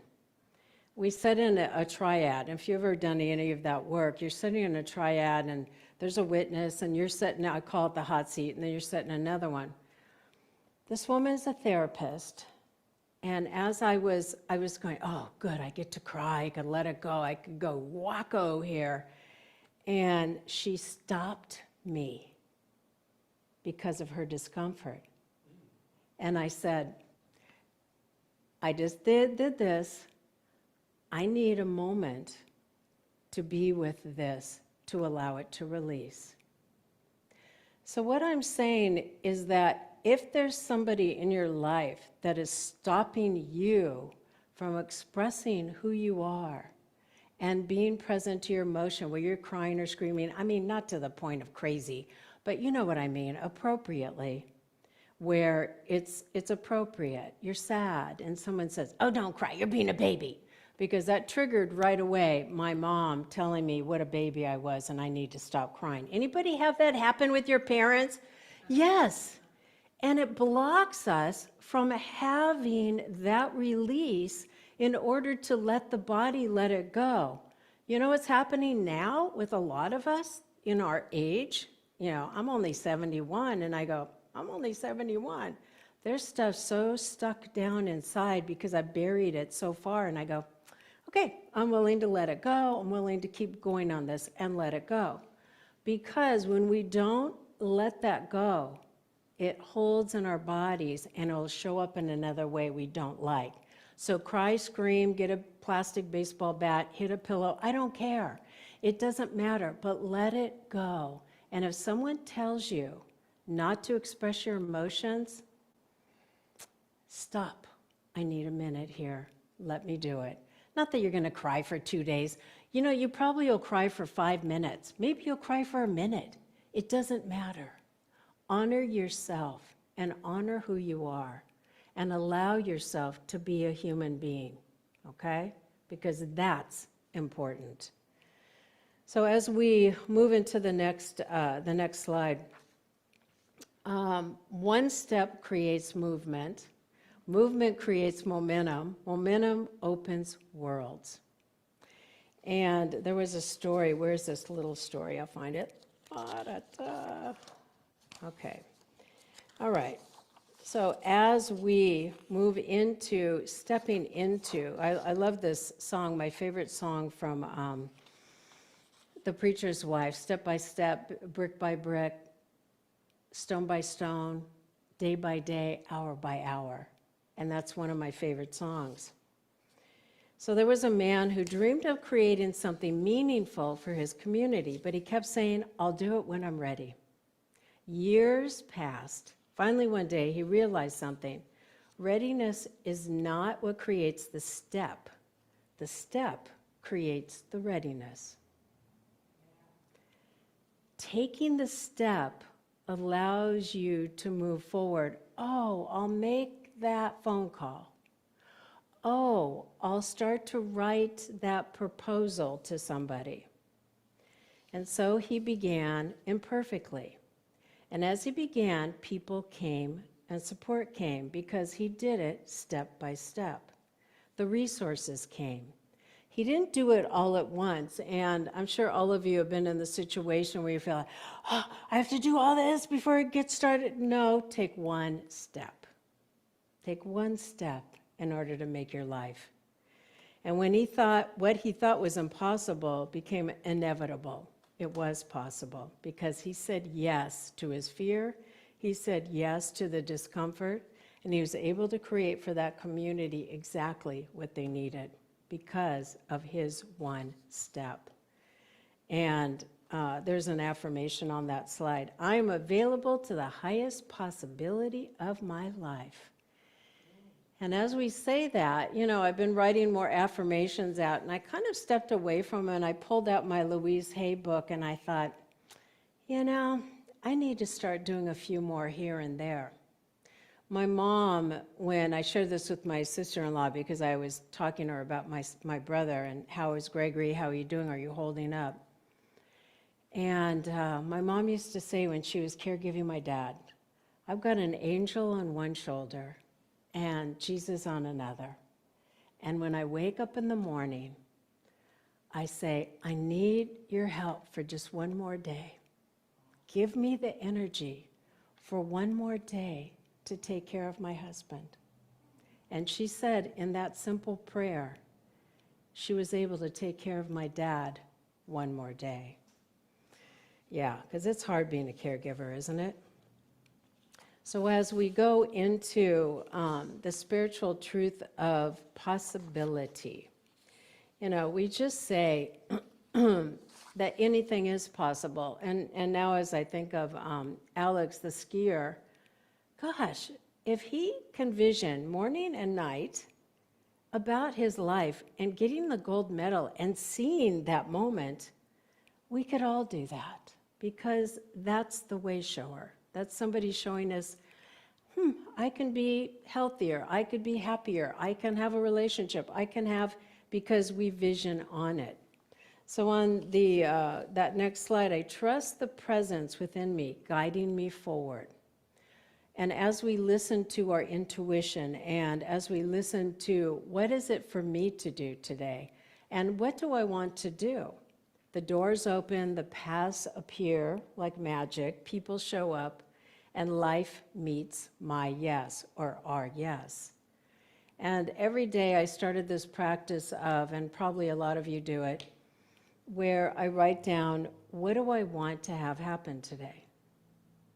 We set in a triad. If you've ever done any of that work, you're sitting in a triad and there's a witness and you're sitting, I call it the hot seat, and then you're sitting in another one. This woman is a therapist. And as I was going, oh, good, I get to cry, I could let it go, I could go wacko here. And she stopped me because of her discomfort. And I said, I just did this. I need a moment to be with this, to allow it to release. So what I'm saying is that if there's somebody in your life that is stopping you from expressing who you are and being present to your emotion, where you're crying or screaming, I mean, not to the point of crazy, but you know what I mean, appropriately, where it's appropriate. You're sad, and someone says, oh, don't cry, you're being a baby. Because that triggered right away my mom telling me what a baby I was and I need to stop crying. Anybody have that happen with your parents? Yes. And it blocks us from having that release in order to let the body let it go. You know what's happening now with a lot of us in our age? You know, I'm only 71, and I go, I'm only 71. There's stuff so stuck down inside because I buried it so far, and I go, okay, I'm willing to let it go. I'm willing to keep going on this and let it go. Because when we don't let that go, it holds in our bodies and it'll show up in another way we don't like. So cry, scream, get a plastic baseball bat, hit a pillow, I don't care. It doesn't matter, but let it go. And if someone tells you not to express your emotions, stop. I need a minute here. Let me do it. Not that you're going to cry for 2 days. You know, you probably will cry for 5 minutes. Maybe you'll cry for a minute. It doesn't matter. Honor yourself and honor who you are and allow yourself to be a human being, okay? Because that's important. So as we move into the next slide, one step creates movement. Movement creates momentum. Momentum opens worlds. And there was a story. Where's this little story? I'll find it. Okay. All right. So as we move into stepping into, I love this song, my favorite song from The Preacher's Wife, step by step, brick by brick, stone by stone, day by day, hour by hour. And that's one of my favorite songs. So there was a man who dreamed of creating something meaningful for his community, but he kept saying, I'll do it when I'm ready. Years passed. Finally, one day, he realized something. Readiness is not what creates the step. The step creates the readiness. Taking the step allows you to move forward. Oh, I'll make that phone call. Oh, I'll start to write that proposal to somebody. And so he began imperfectly. And as he began, people came and support came because he did it step by step. The resources came. He didn't do it all at once. And I'm sure all of you have been in the situation where you feel like, oh, I have to do all this before it gets started. No, take one step. Take one step in order to make your life. And when he thought what he thought was impossible became inevitable, it was possible because he said yes to his fear. He said yes to the discomfort, and he was able to create for that community exactly what they needed because of his one step. And there's an affirmation on that slide. I am available to the highest possibility of my life. And as we say that, I've been writing more affirmations out, and I kind of stepped away from it, and I pulled out my Louise Hay book, and I thought, I need to start doing a few more here and there. My mom, when I shared this with my sister-in-law, because I was talking to her about my brother, and how is Gregory, how are you doing, are you holding up? And my mom used to say when she was caregiving my dad, I've got an angel on one shoulder and Jesus on another. And when I wake up in the morning, I say, I need your help for just one more day. Give me the energy for one more day to take care of my husband. And she said in that simple prayer, she was able to take care of my dad one more day. Yeah, because it's hard being a caregiver, isn't it? So as we go into the spiritual truth of possibility, we just say that anything is possible. And now as I think of Alex, the skier, gosh, if he can vision morning and night about his life and getting the gold medal and seeing that moment, we could all do that because that's the way shower. That's somebody showing us, I can be healthier, I could be happier, I can have a relationship, I can have, because we vision on it. So on that next slide, I trust the presence within me, guiding me forward. And as we listen to our intuition and as we listen to what is it for me to do today and what do I want to do? The doors open, the paths appear like magic, people show up, and life meets my yes or our yes. And every day I started this practice of, and probably a lot of you do it, where I write down, what do I want to have happen today?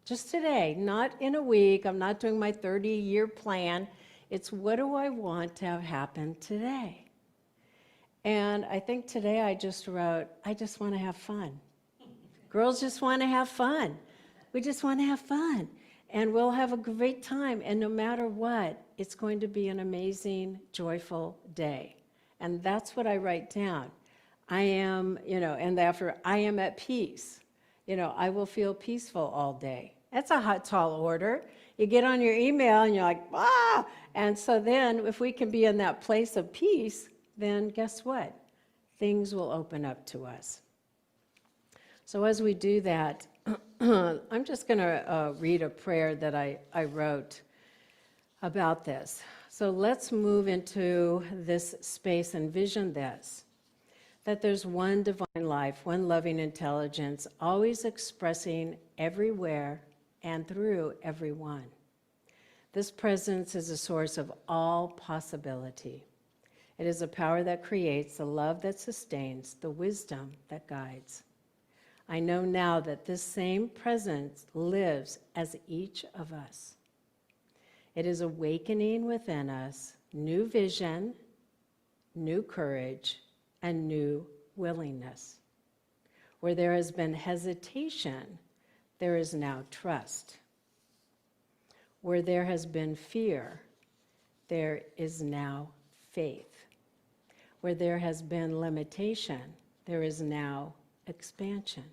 Just today, not in a week. I'm not doing my 30-year plan. It's what do I want to have happen today? And I think today I just wrote, I just want to have fun. Girls just want to have fun. We just want to have fun. And we'll have a great time. And no matter what, it's going to be an amazing, joyful day. And that's what I write down. I am, and after I am at peace. I will feel peaceful all day. That's a tall order. You get on your email and you're like, ah! And so then if we can be in that place of peace, then guess what? Things will open up to us. So as we do that, I'm just going to read a prayer that I wrote about this. So let's move into this space and vision this. That there's one divine life, one loving intelligence, always expressing everywhere and through everyone. This presence is a source of all possibility. It is a power that creates, the love that sustains, the wisdom that guides. I know now that this same presence lives as each of us. It is awakening within us new vision, new courage, and new willingness. Where there has been hesitation, there is now trust. Where there has been fear, there is now faith. Where there has been limitation, there is now expansion.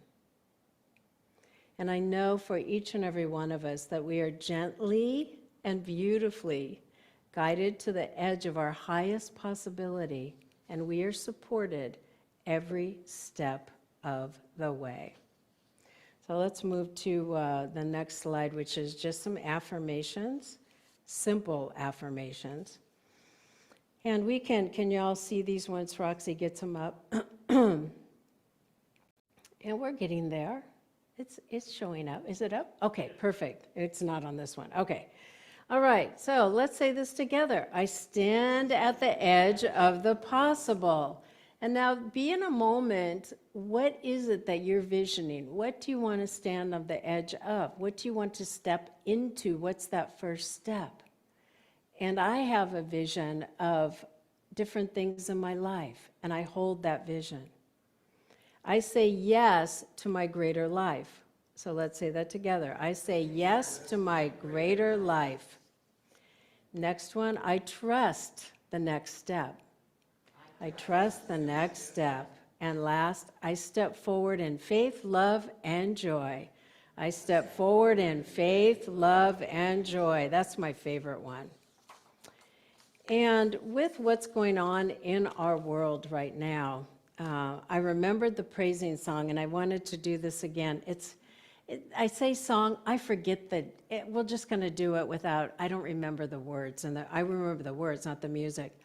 And I know for each and every one of us that we are gently and beautifully guided to the edge of our highest possibility, and we are supported every step of the way. So let's move to the next slide, which is just some affirmations, simple affirmations. And we can you all see these once Roxy gets them up? And we're getting there. It's showing up. Is it up? Okay, perfect. It's not on this one. Okay. All right, so let's say this together. I stand at the edge of the possible. And now be in a moment, what is it that you're visioning? What do you want to stand on the edge of? What do you want to step into? What's that first step? And I have a vision of different things in my life, and I hold that vision. I say yes to my greater life. So let's say that together. I say yes to my greater life. Next one, I trust the next step. I trust the next step. And last, I step forward in faith, love, and joy. I step forward in faith, love, and joy. That's my favorite one. And with what's going on in our world right now, I remembered the praising song, and I wanted to do this again. I say song, I forget we're just going to do it without, I don't remember the words, and I remember the words, not the music.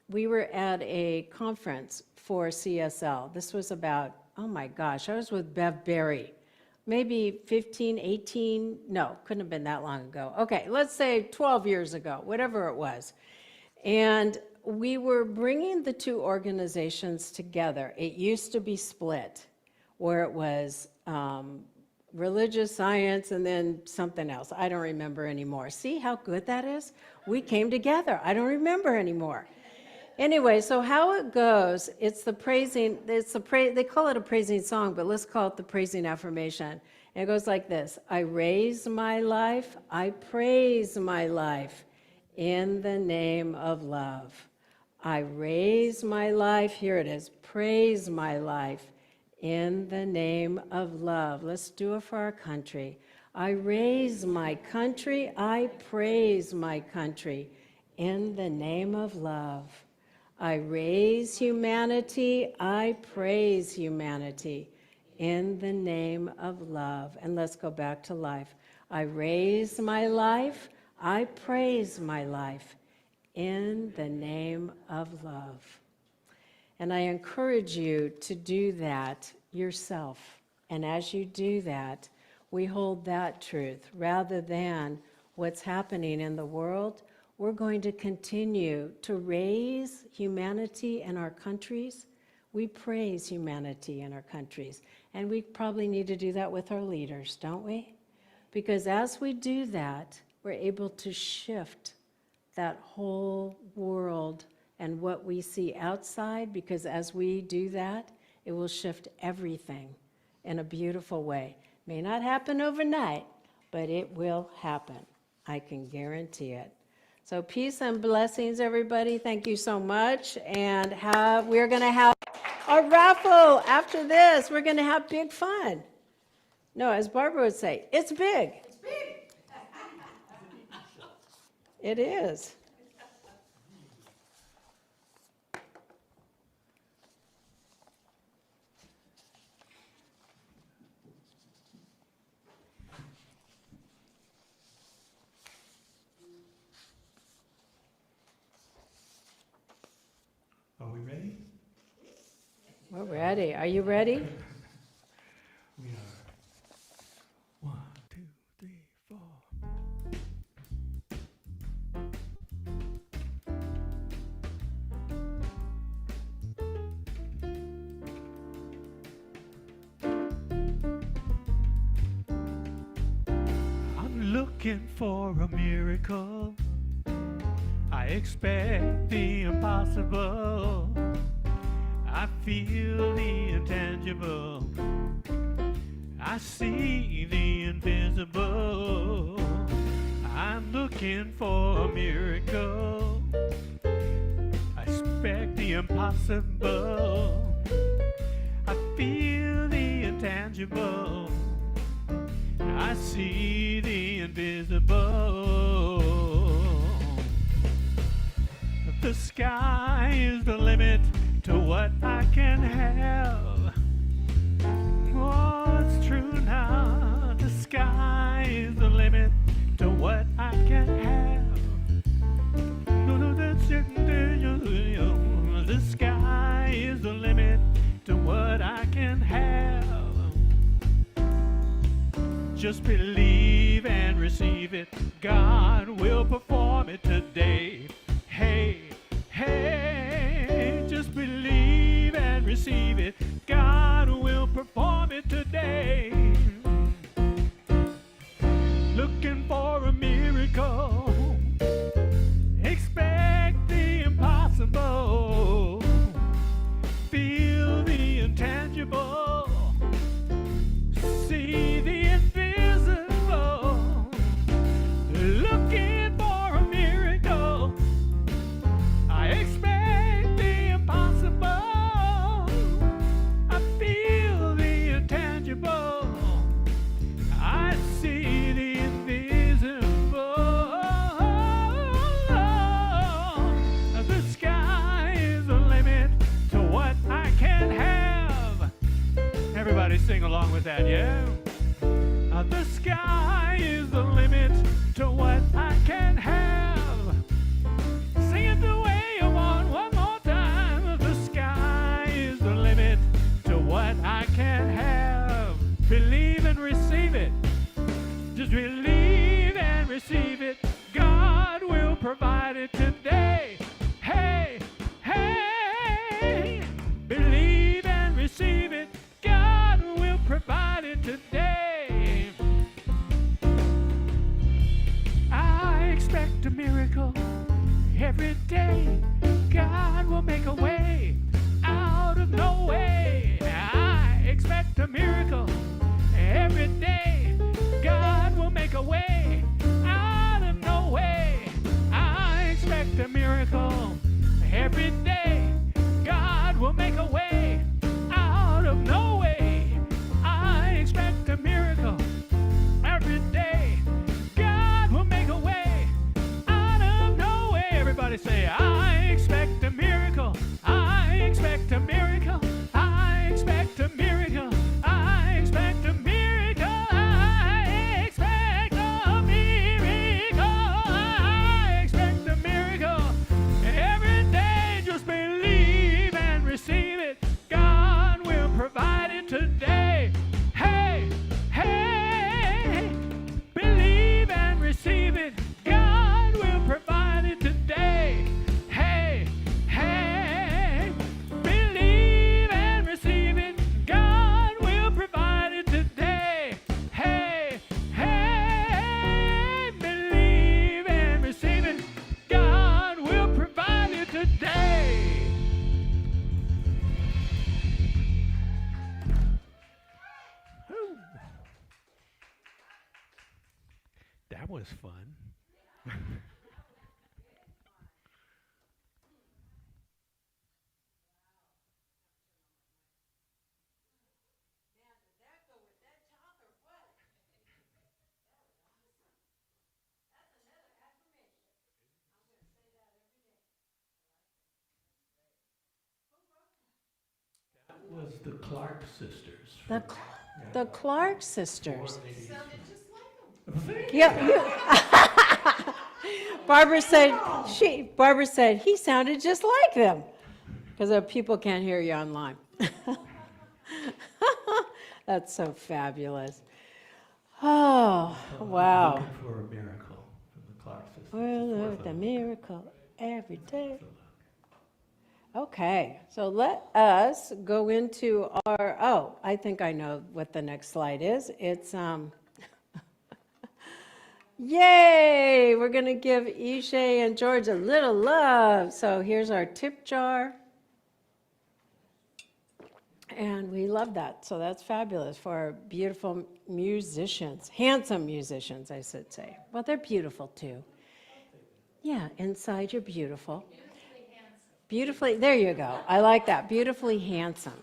We were at a conference for CSL. This was about, oh my gosh, I was with Bev Berry. Maybe 15, 18, no, couldn't have been that long ago. Okay, let's say 12 years ago, whatever it was. And we were bringing the two organizations together. It used to be split, where it was religious science and then something else. I don't remember anymore. See how good that is? We came together. I don't remember anymore. Anyway, so how it goes, it's the praising, they call it a praising song, but let's call it the praising affirmation. And it goes like this: I raise my life, I praise my life in the name of love. I raise my life, here it is, praise my life in the name of love. Let's do it for our country. I raise my country, I praise my country in the name of love. I raise humanity, I praise humanity in the name of love. And let's go back to life. I raise my life, I praise my life in the name of love. And I encourage you to do that yourself. And as you do that, we hold that truth rather than what's happening in the world. We're going to continue to raise humanity in our countries. We praise humanity in our countries. And we probably need to do that with our leaders, don't we? Because as we do that, we're able to shift that whole world and what we see outside, because as we do that, it will shift everything in a beautiful way. May not happen overnight, but it will happen. I can guarantee it. So peace and blessings, everybody. Thank you so much. And we're going to have a raffle after this. We're going to have big fun. No, as Barbara would say, it's big. It's big. It is. Are we ready? We're ready. Are you ready? We are. 1, 2, 3, 4. I'm looking for a miracle. I expect the impossible. I feel the intangible. I see the invisible. I'm looking for a miracle. I expect the impossible. I feel the intangible. I see the invisible. The sky is the limit to what I can have. Oh, it's true now. The sky is the limit to what I can have. No, that's it. The sky is the limit to what I can have. Just believe and receive it. God will perform it today. Hey, hey, just believe and receive it. God will perform it today. Looking for a miracle. Expect the impossible. Feel the intangible. See the invisible. Looking for a miracle. I expect the impossible. I feel the intangible. I see the invisible. The sky is the limit to what I can have. Everybody sing along with that, yeah? The sky is the limit to what I can have. Sing it the way you want one more time. The sky is the limit to what I can have. Believe and receive it. Just believe and receive it. God will provide it today. Hey, hey, believe and receive it. God will provide it today. I expect a miracle every day. God will make a way out of no way. I expect a miracle every day. God will make a way out of no way. I expect a miracle every day. God will make a way out of no way. I expect a miracle every day. God will make a way out of no way. Everybody say, I expect a miracle. I expect a miracle. I expect a miracle. I expect a miracle. I expect a miracle. I expect a miracle. Every day, just believe and receive it. God will provide it today. Hey, hey, believe and receive it. God will provide it today. Hey, hey, believe and receive it. God will provide it today. Hey, hey, believe and receive it. God will provide it today. Whew. That was fun. That was the Clark sisters. The Clark sisters. Yeah, Barbara said he sounded just like them, because people can't hear you online. That's so fabulous. Oh, wow. Looking for a miracle from the Clark sisters. We're the miracle every day. Okay, so let us go into our, I think I know what the next slide is. It's, yay, we're going to give Ishay and George a little love. So here's our tip jar. And we love that. So that's fabulous for our beautiful musicians, handsome musicians, I should say. Well, they're beautiful too. Yeah, inside you're beautiful. Beautifully, there you go. I like that. Beautifully handsome.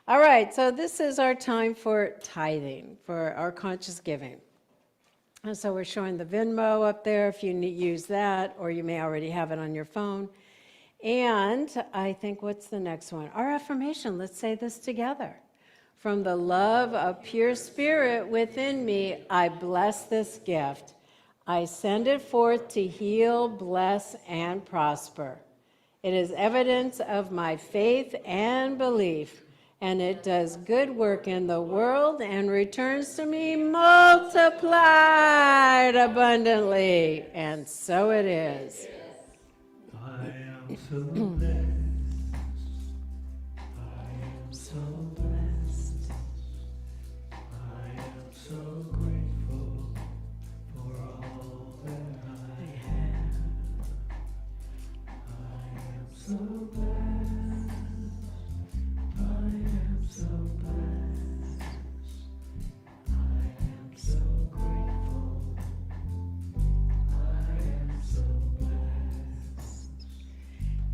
All right, so this is our time for tithing, for our conscious giving. And so we're showing the Venmo up there if you use that, or you may already have it on your phone. And I think, what's the next one? Our affirmation. Let's say this together. From the love of pure spirit within me, I bless this gift. I send it forth to heal, bless, and prosper. It is evidence of my faith and belief, and it does good work in the world and returns to me multiplied abundantly. And so it is. I am so blessed. I am so blessed. I am so grateful for all that I have. I am so blessed. I am so blessed. I am so grateful. I am so blessed.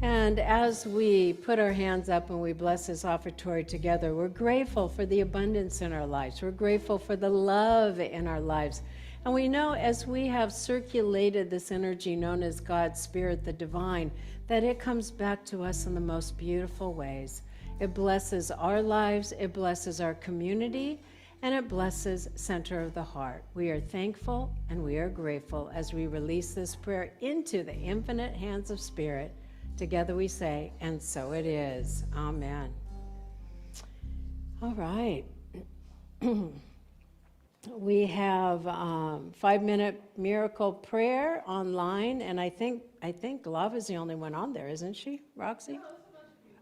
And as we put our hands up and we bless this offertory together, we're grateful for the abundance in our lives. We're grateful for the love in our lives. And we know as we have circulated this energy known as God's Spirit, the divine, that it comes back to us in the most beautiful ways. It blesses our lives, it blesses our community, and it blesses Center of the Heart. We are thankful and we are grateful as we release this prayer into the infinite hands of Spirit. Together we say, and so it is. Amen. All right. We have 5-minute miracle prayer online, and I think Lava's the only one on there, isn't she, Roxy?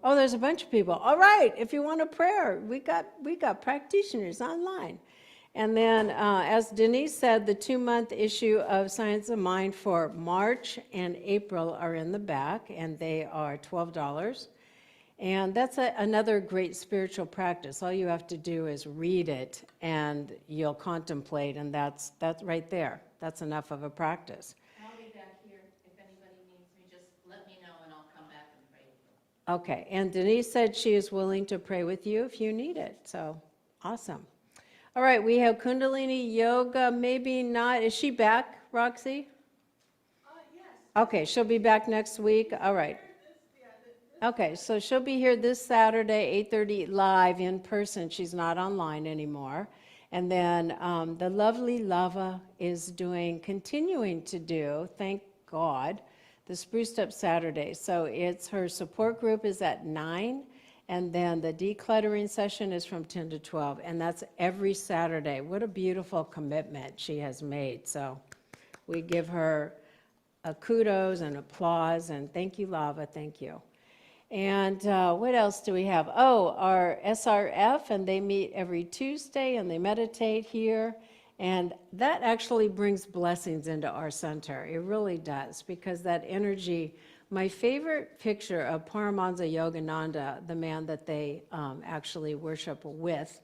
Oh, there's a bunch of people. All right, if you want a prayer, we got practitioners online. And then, as Denise said, the 2-month issue of Science of Mind for March and April are in the back, and they are $12. And that's another great spiritual practice. All you have to do is read it, and you'll contemplate, and that's right there. That's enough of a practice. I'll be back here. If anybody needs me, just let me know, and I'll come back and pray with you. Okay, and Denise said she is willing to pray with you if you need it, so awesome. All right, we have Kundalini Yoga, maybe not. Is she back, Roxy? Yes. Okay, she'll be back next week. All right. Okay, so she'll be here this Saturday, 8:30 live in person. She's not online anymore. And then the lovely Lava is continuing to do, thank God, the Spruced Up Saturday. So it's her support group is at 9, and then the decluttering session is from 10 to 12, and that's every Saturday. What a beautiful commitment she has made. So we give her a kudos and applause, and thank you, Lava, thank you. And what else do we have? Oh, our SRF, and they meet every Tuesday, and they meditate here. And that actually brings blessings into our center. It really does, because that energy, my favorite picture of Paramahansa Yogananda, the man that they actually worship with,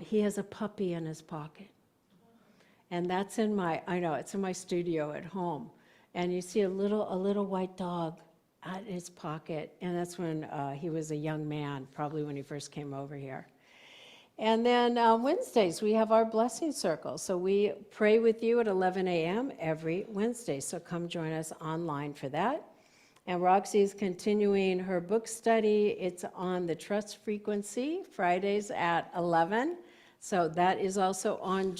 he has a puppy in his pocket. And that's in it's in my studio at home. And you see a little white dog in his pocket, and that's when he was a young man, probably when he first came over here. And then Wednesdays, we have our blessing circle. So we pray with you at 11 a.m. every Wednesday. So come join us online for that. And Roxy is continuing her book study. It's on the trust frequency, Fridays at 11. So that is also on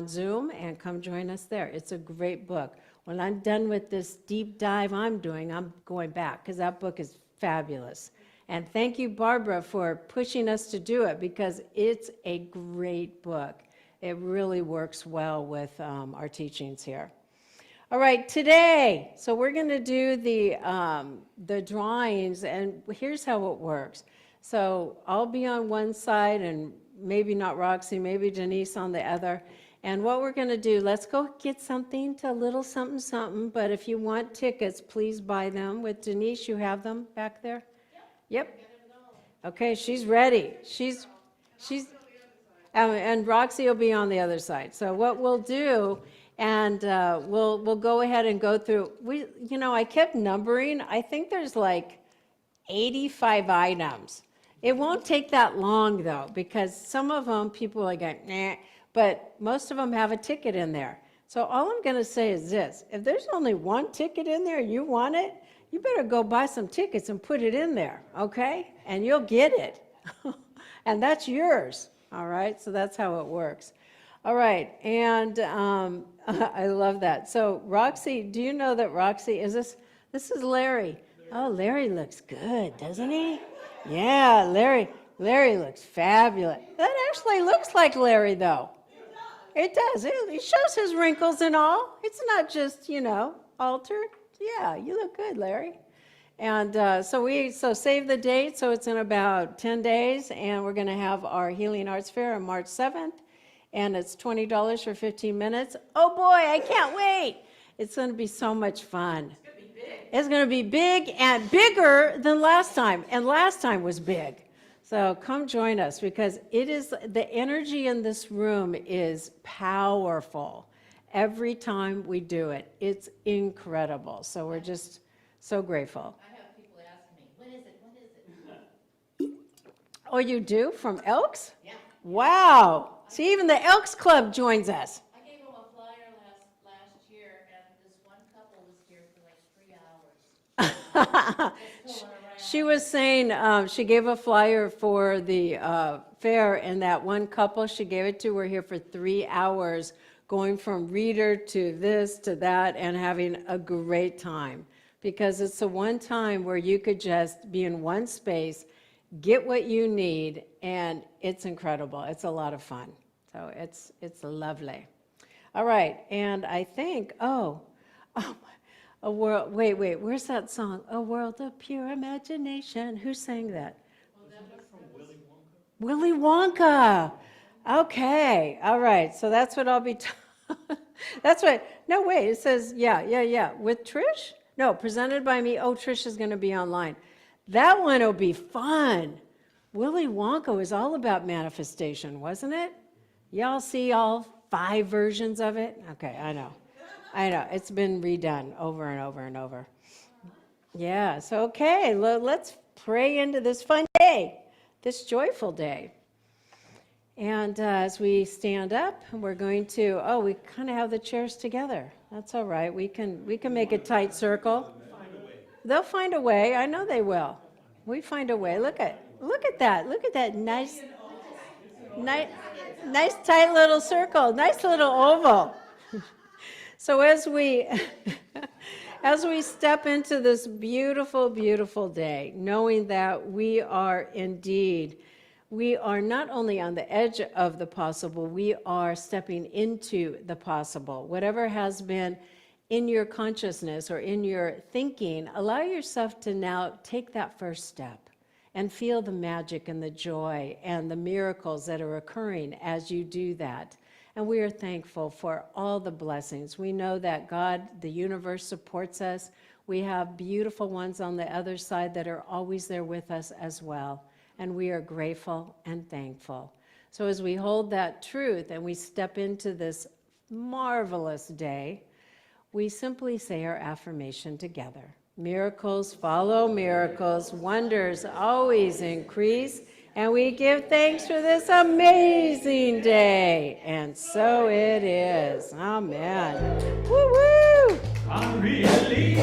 Zoom, and come join us there. It's a great book. When I'm done with this deep dive I'm doing, I'm going back, because that book is fabulous. And thank you, Barbara, for pushing us to do it, because it's a great book. It really works well with our teachings here. All right, today, so we're going to do the drawings, and here's how it works. So I'll be on one side, and maybe not Roxy, maybe Denise on the other. And what we're going to do, let's go get something, a little something, something. But if you want tickets, please buy them. With Denise, you have them back there? Yep. Okay, she's ready. She's, and Roxy will be on the other side. So what we'll do, and we'll go ahead and go through. I kept numbering. I think there's like 85 items. It won't take that long though, because some of them people are like, nah, but most of them have a ticket in there. So all I'm going to say is this: if there's only one ticket in there, you want it, you better go buy some tickets and put it in there, okay? And you'll get it. And that's yours, all right? So that's how it works. All right, and I love that. So Roxy, do you know that Roxy, this is Larry. Oh, Larry looks good, doesn't he? Yeah, Larry looks fabulous. That actually looks like Larry, though. It does. It shows his wrinkles and all. It's not just, altered. Yeah, you look good, Larry. And so save the date. So it's in about 10 days, and we're going to have our Healing Arts Fair on March 7th, and it's $20 for 15 minutes. Oh boy, I can't wait. It's going to be so much fun. It's going to be big and bigger than last time, and last time was big. So come join us, because the energy in this room is powerful. Every time we do it, it's incredible. So we're just so grateful. I have people asking me, when is it? Oh, you do? From Elks? Yeah. Wow. See, even the Elks Club joins us. I gave them a flyer last year, and this one couple was here for like 3 hours. She was saying she gave a flyer for the fair, and that one couple she gave it to were here for 3 hours, going from reader to this to that and having a great time, because it's the one time where you could just be in one space, get what you need, and it's incredible. It's a lot of fun. So it's lovely. All right, and I think, a world, wait, where's that song? A world of pure imagination. Who sang that? Willy Wonka. Okay, all right, so that's what I'll be, that's what, no, wait, it says, yeah, with Trish? No, presented by me. Oh, Trish is going to be online. That one will be fun. Willy Wonka was all about manifestation, wasn't it? Y'all see all 5 versions of it? Okay, I know. It's been redone over and over and over. Yeah, so okay, let's pray into this fun day, this joyful day. And as we stand up, we're going to, we kind of have the chairs together. That's all right. We can make a tight circle. They'll find a way. I know they will. We find a way. Look at that. Look at that nice tight little circle. Nice little oval. So as we step into this beautiful, beautiful day, knowing that we are not only on the edge of the possible, we are stepping into the possible. Whatever has been in your consciousness or in your thinking, allow yourself to now take that first step and feel the magic and the joy and the miracles that are occurring as you do that. And we are thankful for all the blessings. We know that God, the universe, supports us. We have beautiful ones on the other side that are always there with us as well. And we are grateful and thankful. So as we hold that truth and we step into this marvelous day, we simply say our affirmation together. Miracles follow miracles, wonders always increase, and we give thanks for this amazing day. And so it is. Amen. Woo-woo! I really